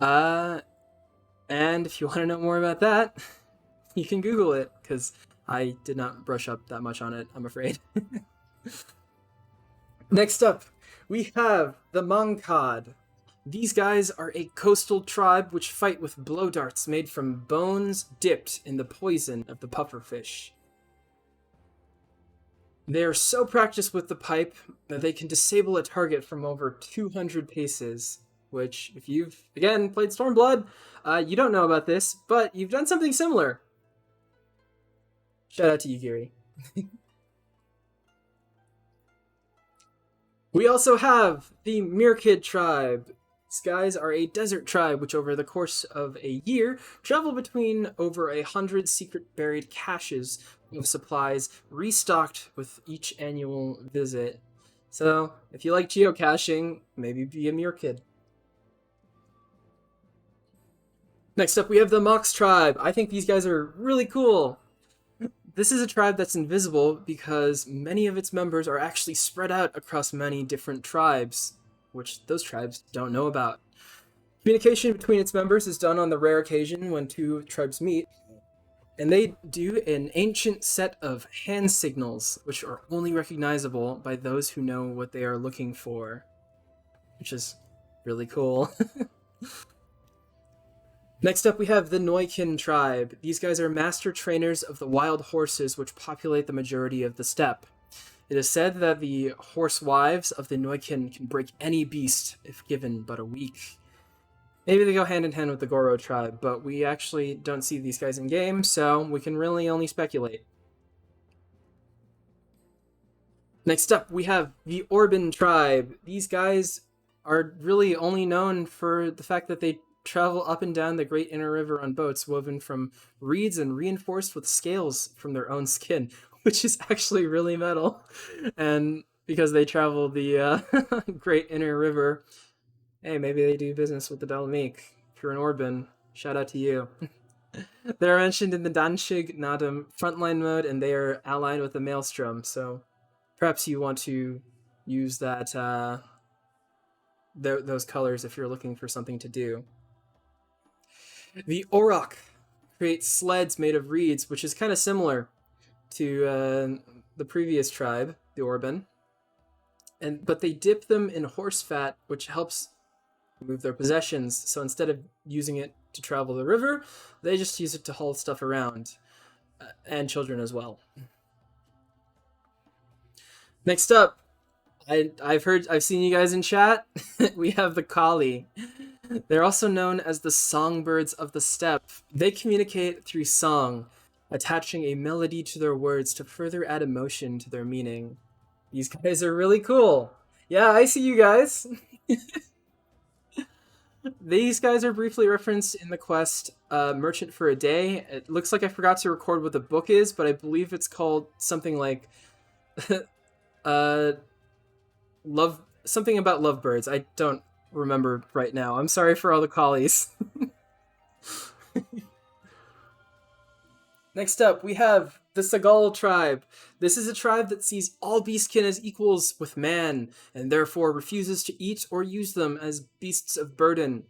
And if you want to know more about that, you can Google it, because I did not brush up that much on it, I'm afraid. Next up, we have the Mangkad. These guys are a coastal tribe which fight with blow darts made from bones dipped in the poison of the pufferfish. They are so practiced with the pipe that they can disable a target from over 200 paces, which, if you've, again, played Stormblood, you don't know about this, but you've done something similar. Shout out to you, Giri. We also have the Mirkid tribe. These guys are a desert tribe which over the course of a year travel between over 100 secret buried caches of supplies restocked with each annual visit. So if you like geocaching, maybe be a Mirkid. Next up we have the Mox tribe. I think these guys are really cool. This is a tribe that's invisible because many of its members are actually spread out across many different tribes, which those tribes don't know about. Communication between its members is done on the rare occasion when 2 tribes meet, and they do an ancient set of hand signals, which are only recognizable by those who know what they are looking for, which is really cool. Next up, we have the Noikin tribe. These guys are master trainers of the wild horses which populate the majority of the steppe. It is said that the horse wives of the Noikin can break any beast if given but a week. Maybe they go hand in hand with the Goro tribe, but we actually don't see these guys in game, so we can really only speculate. Next up, we have the Orban tribe. These guys are really only known for the fact that they travel up and down the Great Inner River on boats woven from reeds and reinforced with scales from their own skin, which is actually really metal. And because they travel the Great Inner River, hey, maybe they do business with the Dalmik. If you're an Orban, shout out to you. They're mentioned in the Danshig Nadam frontline mode, and they are allied with the Maelstrom, so perhaps you want to use that those colors if you're looking for something to do. The Orok creates sleds made of reeds, which is kind of similar to the previous tribe, the Orban. But they dip them in horse fat, which helps move their possessions. So instead of using it to travel the river, they just use it to haul stuff around, and children as well. Next up, I've seen you guys in chat. We have the Kali. They're also known as the songbirds of the steppe. They communicate through song, attaching a melody to their words to further add emotion to their meaning. These guys are really cool. Yeah, I see you guys. These guys are briefly referenced in the quest Merchant for a Day. It looks like I forgot to record what the book is, but I believe it's called something like love, something about lovebirds. I don't remember right now. I'm sorry for all the collies. Next up, we have the Sagal tribe. This is a tribe that sees all beastkin as equals with man, and therefore refuses to eat or use them as beasts of burden.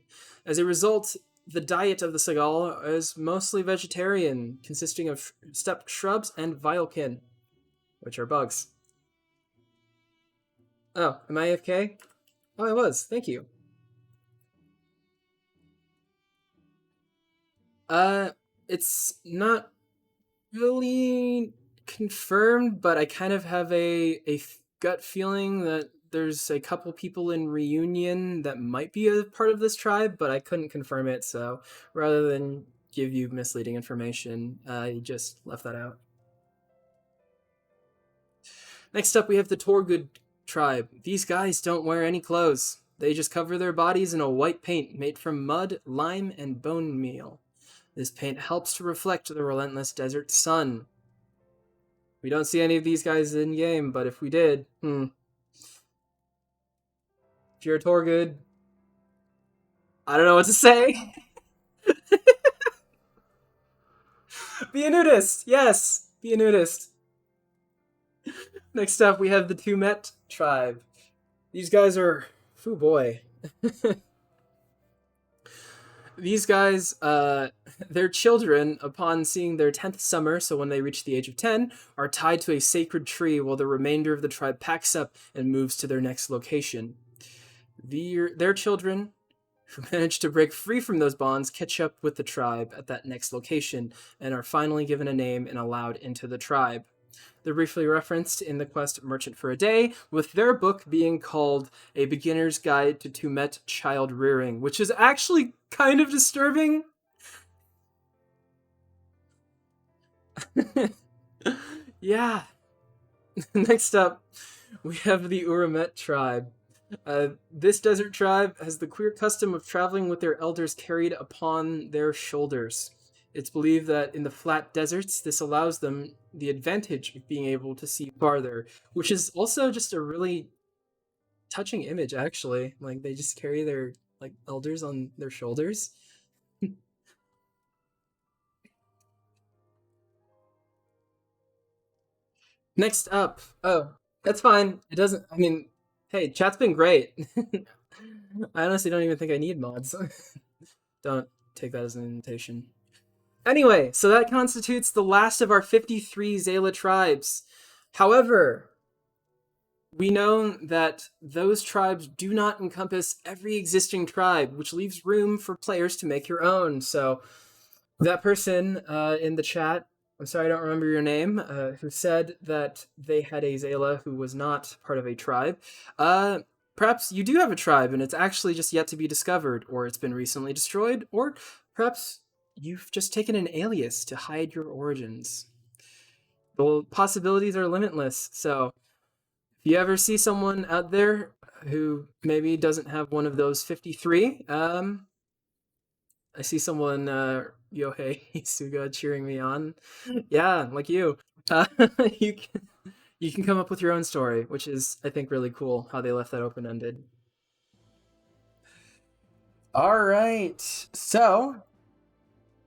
As a result, the diet of the Sagal is mostly vegetarian, consisting of steppe shrubs and vilekin, which are bugs. Oh, am I AFK? Oh, I was. Thank you. It's not really confirmed, but I kind of have a gut feeling that there's a couple people in Reunion that might be a part of this tribe, but I couldn't confirm it. So rather than give you misleading information, I just left that out. Next up, we have the Torgood tribe. These guys don't wear any clothes. They just cover their bodies in a white paint made from mud, lime, and bone meal. This paint helps to reflect the relentless desert sun. We don't see any of these guys in game, but if we did, If you're a Torgood, I don't know what to say. Be a nudist, yes, be a nudist. Next up, we have the Tumet tribe. These guys are, oh boy. These guys, their children, upon seeing their 10th summer, so when they reach the age of 10, are tied to a sacred tree while the remainder of the tribe packs up and moves to their next location. Their children, who manage to break free from those bonds, catch up with the tribe at that next location and are finally given a name and allowed into the tribe. They're briefly referenced in the quest Merchant for a Day, with their book being called A Beginner's Guide to Tumet Child Rearing, which is actually kind of disturbing. Yeah. Next up, we have the Uramet tribe. This desert tribe has the queer custom of traveling with their elders carried upon their shoulders. It's believed that in the flat deserts, this allows them the advantage of being able to see farther, which is also just a really touching image, actually. Like, they just carry their elders on their shoulders. Next up, oh, that's fine. It doesn't. I mean, hey, chat's been great. I honestly don't even think I need mods. Don't take that as an invitation. Anyway, so that constitutes the last of our 53 Xaela tribes. However, we know that those tribes do not encompass every existing tribe, which leaves room for players to make your own. So that person in the chat, I'm sorry I don't remember your name, who said that they had a Xaela who was not part of a tribe. Perhaps you do have a tribe and it's actually just yet to be discovered, or it's been recently destroyed, or perhaps you've just taken an alias to hide your origins. The possibilities are limitless, so if you ever see someone out there who maybe doesn't have one of those 53, I see someone, Yohei Isuga, cheering me on. Yeah, like you. Uh, you can, you can come up with your own story, which is, I think, really cool how they left that open ended. All right, so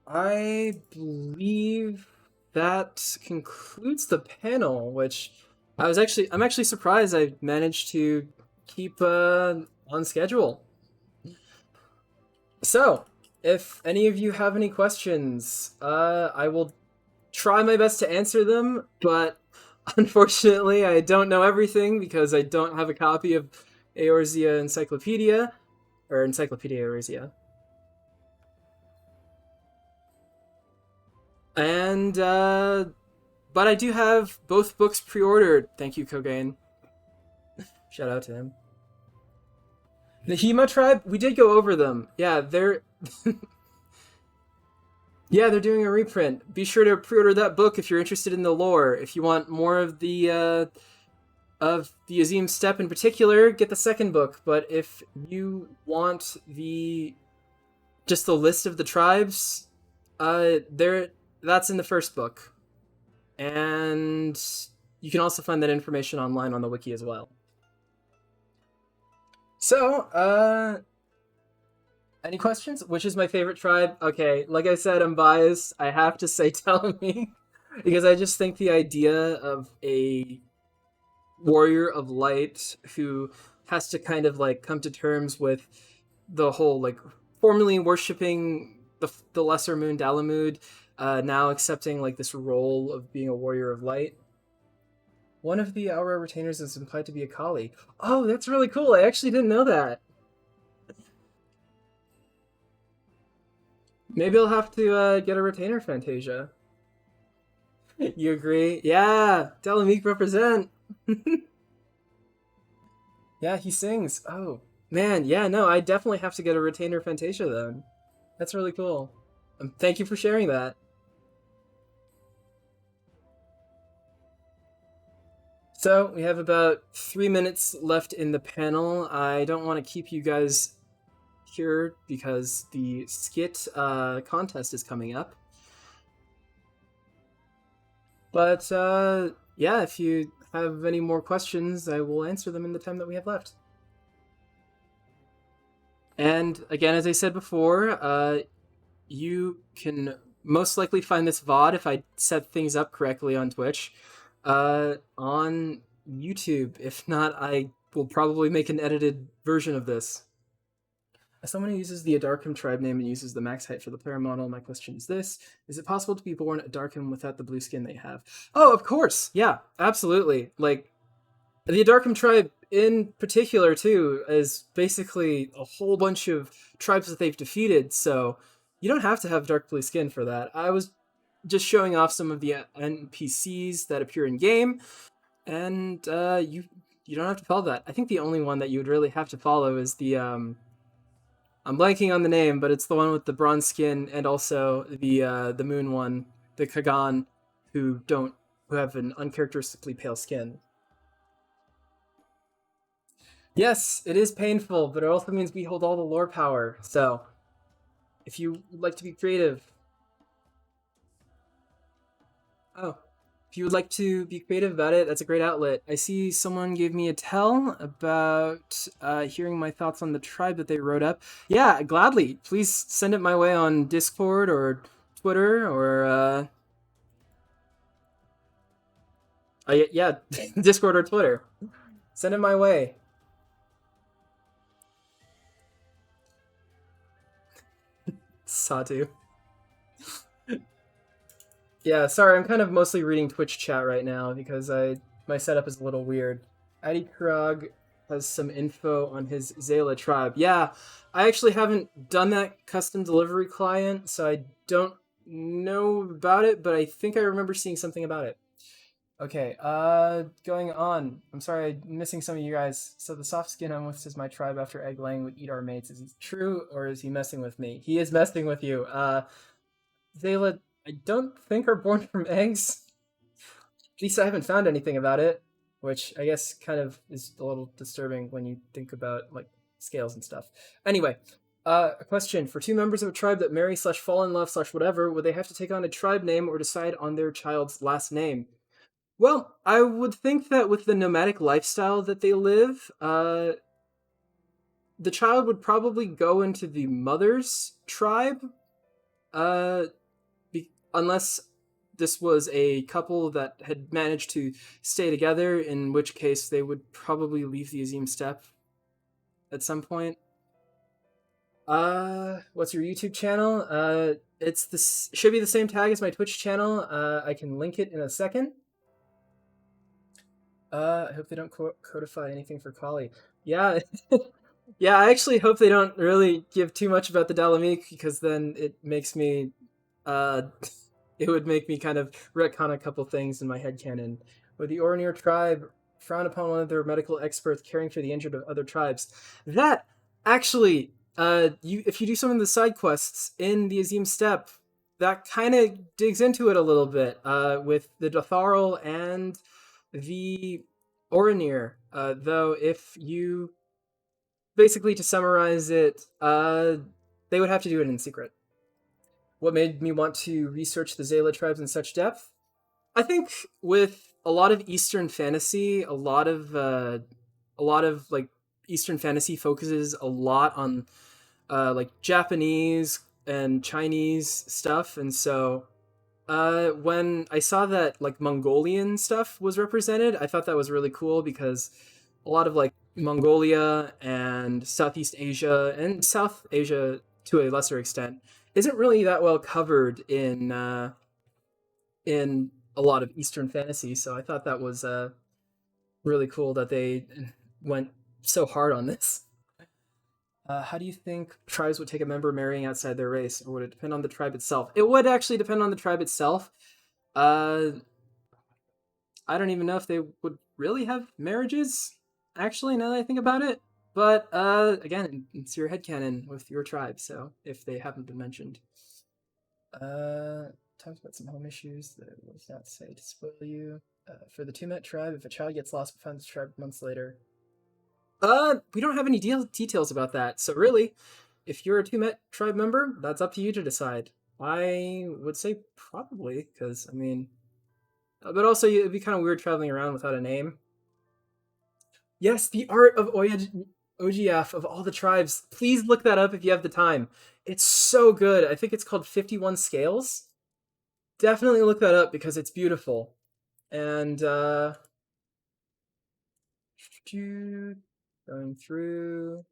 I believe that concludes the panel, which I'm actually surprised I managed to keep on schedule. So, if any of you have any questions, I will try my best to answer them, but unfortunately, I don't know everything because I don't have a copy of Eorzea Encyclopedia, or Encyclopedia Eorzea. And, but I do have both books pre-ordered. Thank you, Kogain. Shout out to him. The Nhaama tribe, we did go over them. Yeah, they're yeah, they're doing a reprint. Be sure to pre-order that book if you're interested in the lore. If you want more of the Azim Steppe in particular, get the second book. But if you want just the list of the tribes, that's in the first book. And you can also find that information online on the wiki as well. So, any questions? Which is my favorite tribe? Okay, like I said, I'm biased. I have to say Ptolemy because I just think the idea of a warrior of light who has to kind of come to terms with the whole formerly worshiping the lesser moon Dalamud, now accepting this role of being a warrior of light. One of the Aura retainers is implied to be a Kali. Oh, that's really cool. I actually didn't know that. Maybe I'll have to get a retainer Fantasia. You agree? Yeah, Dalamik represent. Yeah, he sings. Oh, man, yeah, no, I definitely have to get a retainer Fantasia then. That's really cool. Thank you for sharing that. So, we have about 3 minutes left in the panel. I don't want to keep you guys here because the skit contest is coming up. But yeah, if you have any more questions, I will answer them in the time that we have left. And again, as I said before, you can most likely find this VOD if I set things up correctly on Twitch, on YouTube. If not, I will probably make an edited version of this. As someone who uses the Adarkum tribe name and uses the max height for the player model, my question is this: is it possible to be born Adarkum without the blue skin they have? Oh, of course! Yeah, absolutely. Like, the Adarkum tribe in particular, too, is basically a whole bunch of tribes that they've defeated, so you don't have to have dark blue skin for that. I was just showing off some of the NPCs that appear in game, and you don't have to follow that. I think the only one that you would really have to follow is the I'm blanking on the name, but it's the one with the bronze skin and also the moon one, the Kagan, who have an uncharacteristically pale skin. Yes, it is painful, but it also means we hold all the lore power. So, if you would like to be creative, oh, if you would like to be creative about it, that's a great outlet. I see someone gave me a tell about hearing my thoughts on the tribe that they wrote up. Yeah, gladly. Please send it my way on Discord or Twitter or yeah, Discord or Twitter. Send it my way. Satu. Yeah, sorry, I'm kind of mostly reading Twitch chat right now because my setup is a little weird. Adi Krog has some info on his Xaela tribe. Yeah, I actually haven't done that custom delivery client, so I don't know about it, but I think I remember seeing something about it. Okay, going on. I'm sorry, I'm missing some of you guys. So the soft skin on with says my tribe after egg laying would eat our mates. Is he true or is he messing with me? He is messing with you. Xaela, I don't think are born from eggs. At least I haven't found anything about it, which I guess kind of is a little disturbing when you think about like scales and stuff. Anyway, a question for two members of a tribe that marry slash fall in love slash whatever, would they have to take on a tribe name or decide on their child's last name? Well, I would think that with the nomadic lifestyle that they live, the child would probably go into the mother's tribe, uh, unless this was a couple that had managed to stay together, in which case they would probably leave the Azim Steppe at some point. What's your YouTube channel? It's this should be the same tag as my Twitch channel. I can link it in a second. I hope they don't codify anything for Kali. Yeah, yeah. I actually hope they don't really give too much about the Dalamik because then it makes me, it would make me kind of retcon a couple things in my headcanon. Would the Oranir tribe frown upon one of their medical experts caring for the injured of other tribes? That actually, if you do some of the side quests in the Azim Steppe, that kind of digs into it a little bit, with the Dotharl and the Oranir, though, if you basically to summarize it, they would have to do it in secret. What made me want to research the Xaela tribes in such depth? I think with a lot of Eastern fantasy, a lot of like Eastern fantasy focuses a lot on like Japanese and Chinese stuff, and so when I saw that like Mongolian stuff was represented, I thought that was really cool because a lot of like Mongolia and Southeast Asia and South Asia to a lesser extent isn't really that well covered in a lot of Eastern fantasy. So I thought that was really cool that they went so hard on this. How do you think tribes would take a member marrying outside their race, or would it depend on the tribe itself? It would actually depend on the tribe itself. Uh, I don't even know if they would really have marriages, actually, now that I think about it. But again, it's your headcanon with your tribe, so if they haven't been mentioned. Talks about some home issues that it was not say to spoil you. For the Tumet tribe, if a child gets lost and finds the tribe months later. We don't have any details about that, so really, if you're a Tumet tribe member, that's up to you to decide. I would say probably, because, I mean, but also it'd be kind of weird traveling around without a name. Yes, the art of Ogiaf of all the tribes. Please look that up if you have the time. It's so good. I think it's called 51 Scales. Definitely look that up because it's beautiful. And going through.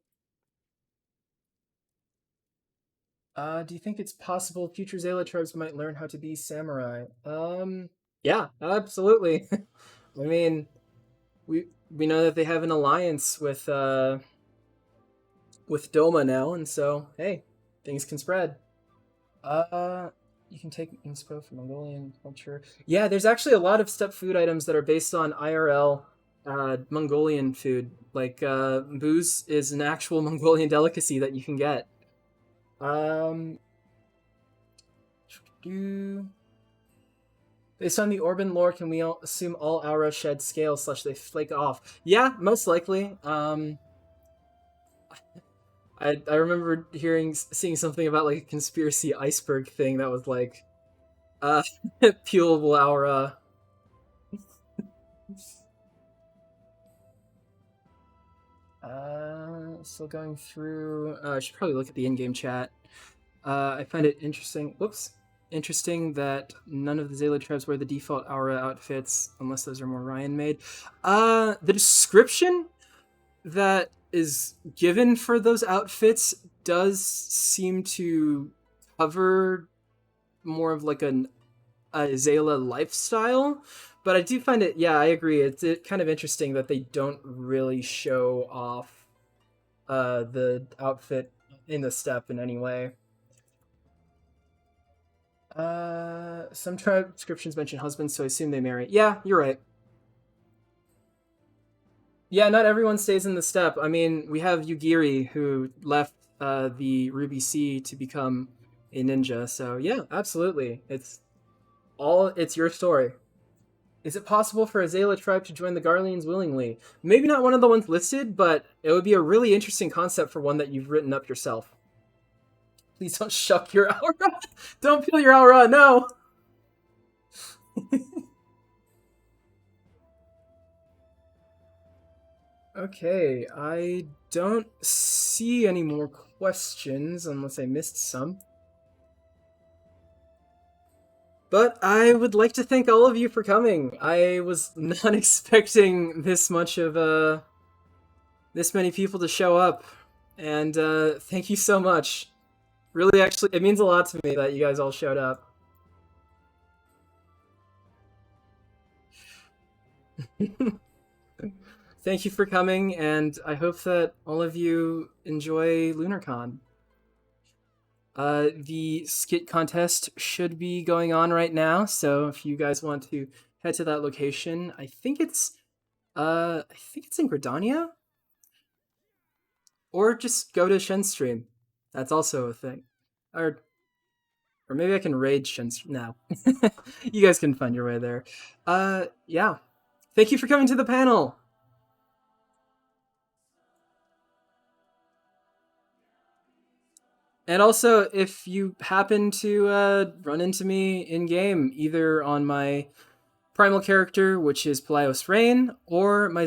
Do you think it's possible future Xaela tribes might learn how to be samurai? Yeah, absolutely. I mean, we know that they have an alliance with Doma now, and so hey, things can spread. Uh, you can take inspo from Mongolian culture. Yeah, there's actually a lot of steppe food items that are based on IRL Mongolian food. Like booze is an actual Mongolian delicacy that you can get. Um, Based on the Orban lore, can we assume all Aura shed scales / they flake off? Yeah, most likely. I remember seeing something about like a conspiracy iceberg thing that was like, pulable aura. Still going through. I should probably look at the in-game chat. I find it interesting. Whoops. Interesting that none of the Xaela tribes wear the default aura outfits unless those are more Ryan made. The description that is given for those outfits does seem to cover more of like a Xaela lifestyle, but I do find it, yeah, I agree, it's kind of interesting that they don't really show off the outfit in the steppe in any way. Some transcriptions mention husbands, so I assume they marry. Yeah, you're right. Yeah, not everyone stays in the steppe. I mean, we have Yugiri who left the Ruby Sea to become a ninja. So yeah, absolutely. It's your story. Is it possible for a Xaela tribe to join the Garleans willingly? Maybe not one of the ones listed, but it would be a really interesting concept for one that you've written up yourself. Please don't shuck your aura. Don't peel your aura, no. Okay, I don't see any more questions unless I missed some. But I would like to thank all of you for coming. I was not expecting this much of this many people to show up, and thank you so much. Really, actually, it means a lot to me that you guys all showed up. Thank you for coming, and I hope that all of you enjoy LunarCon. The skit contest should be going on right now, so if you guys want to head to that location, I think it's in Gridania, or just go to Shenstream. That's also a thing, or maybe I can raid Shenstream. No, you guys can find your way there. Yeah. Thank you for coming to the panel. And also, if you happen to run into me in game, either on my primal character, which is Pelios Rain, or my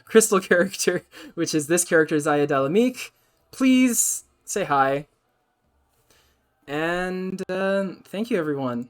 Crystal character, which is this character, Zaya Dalamik, please say hi. And thank you, everyone.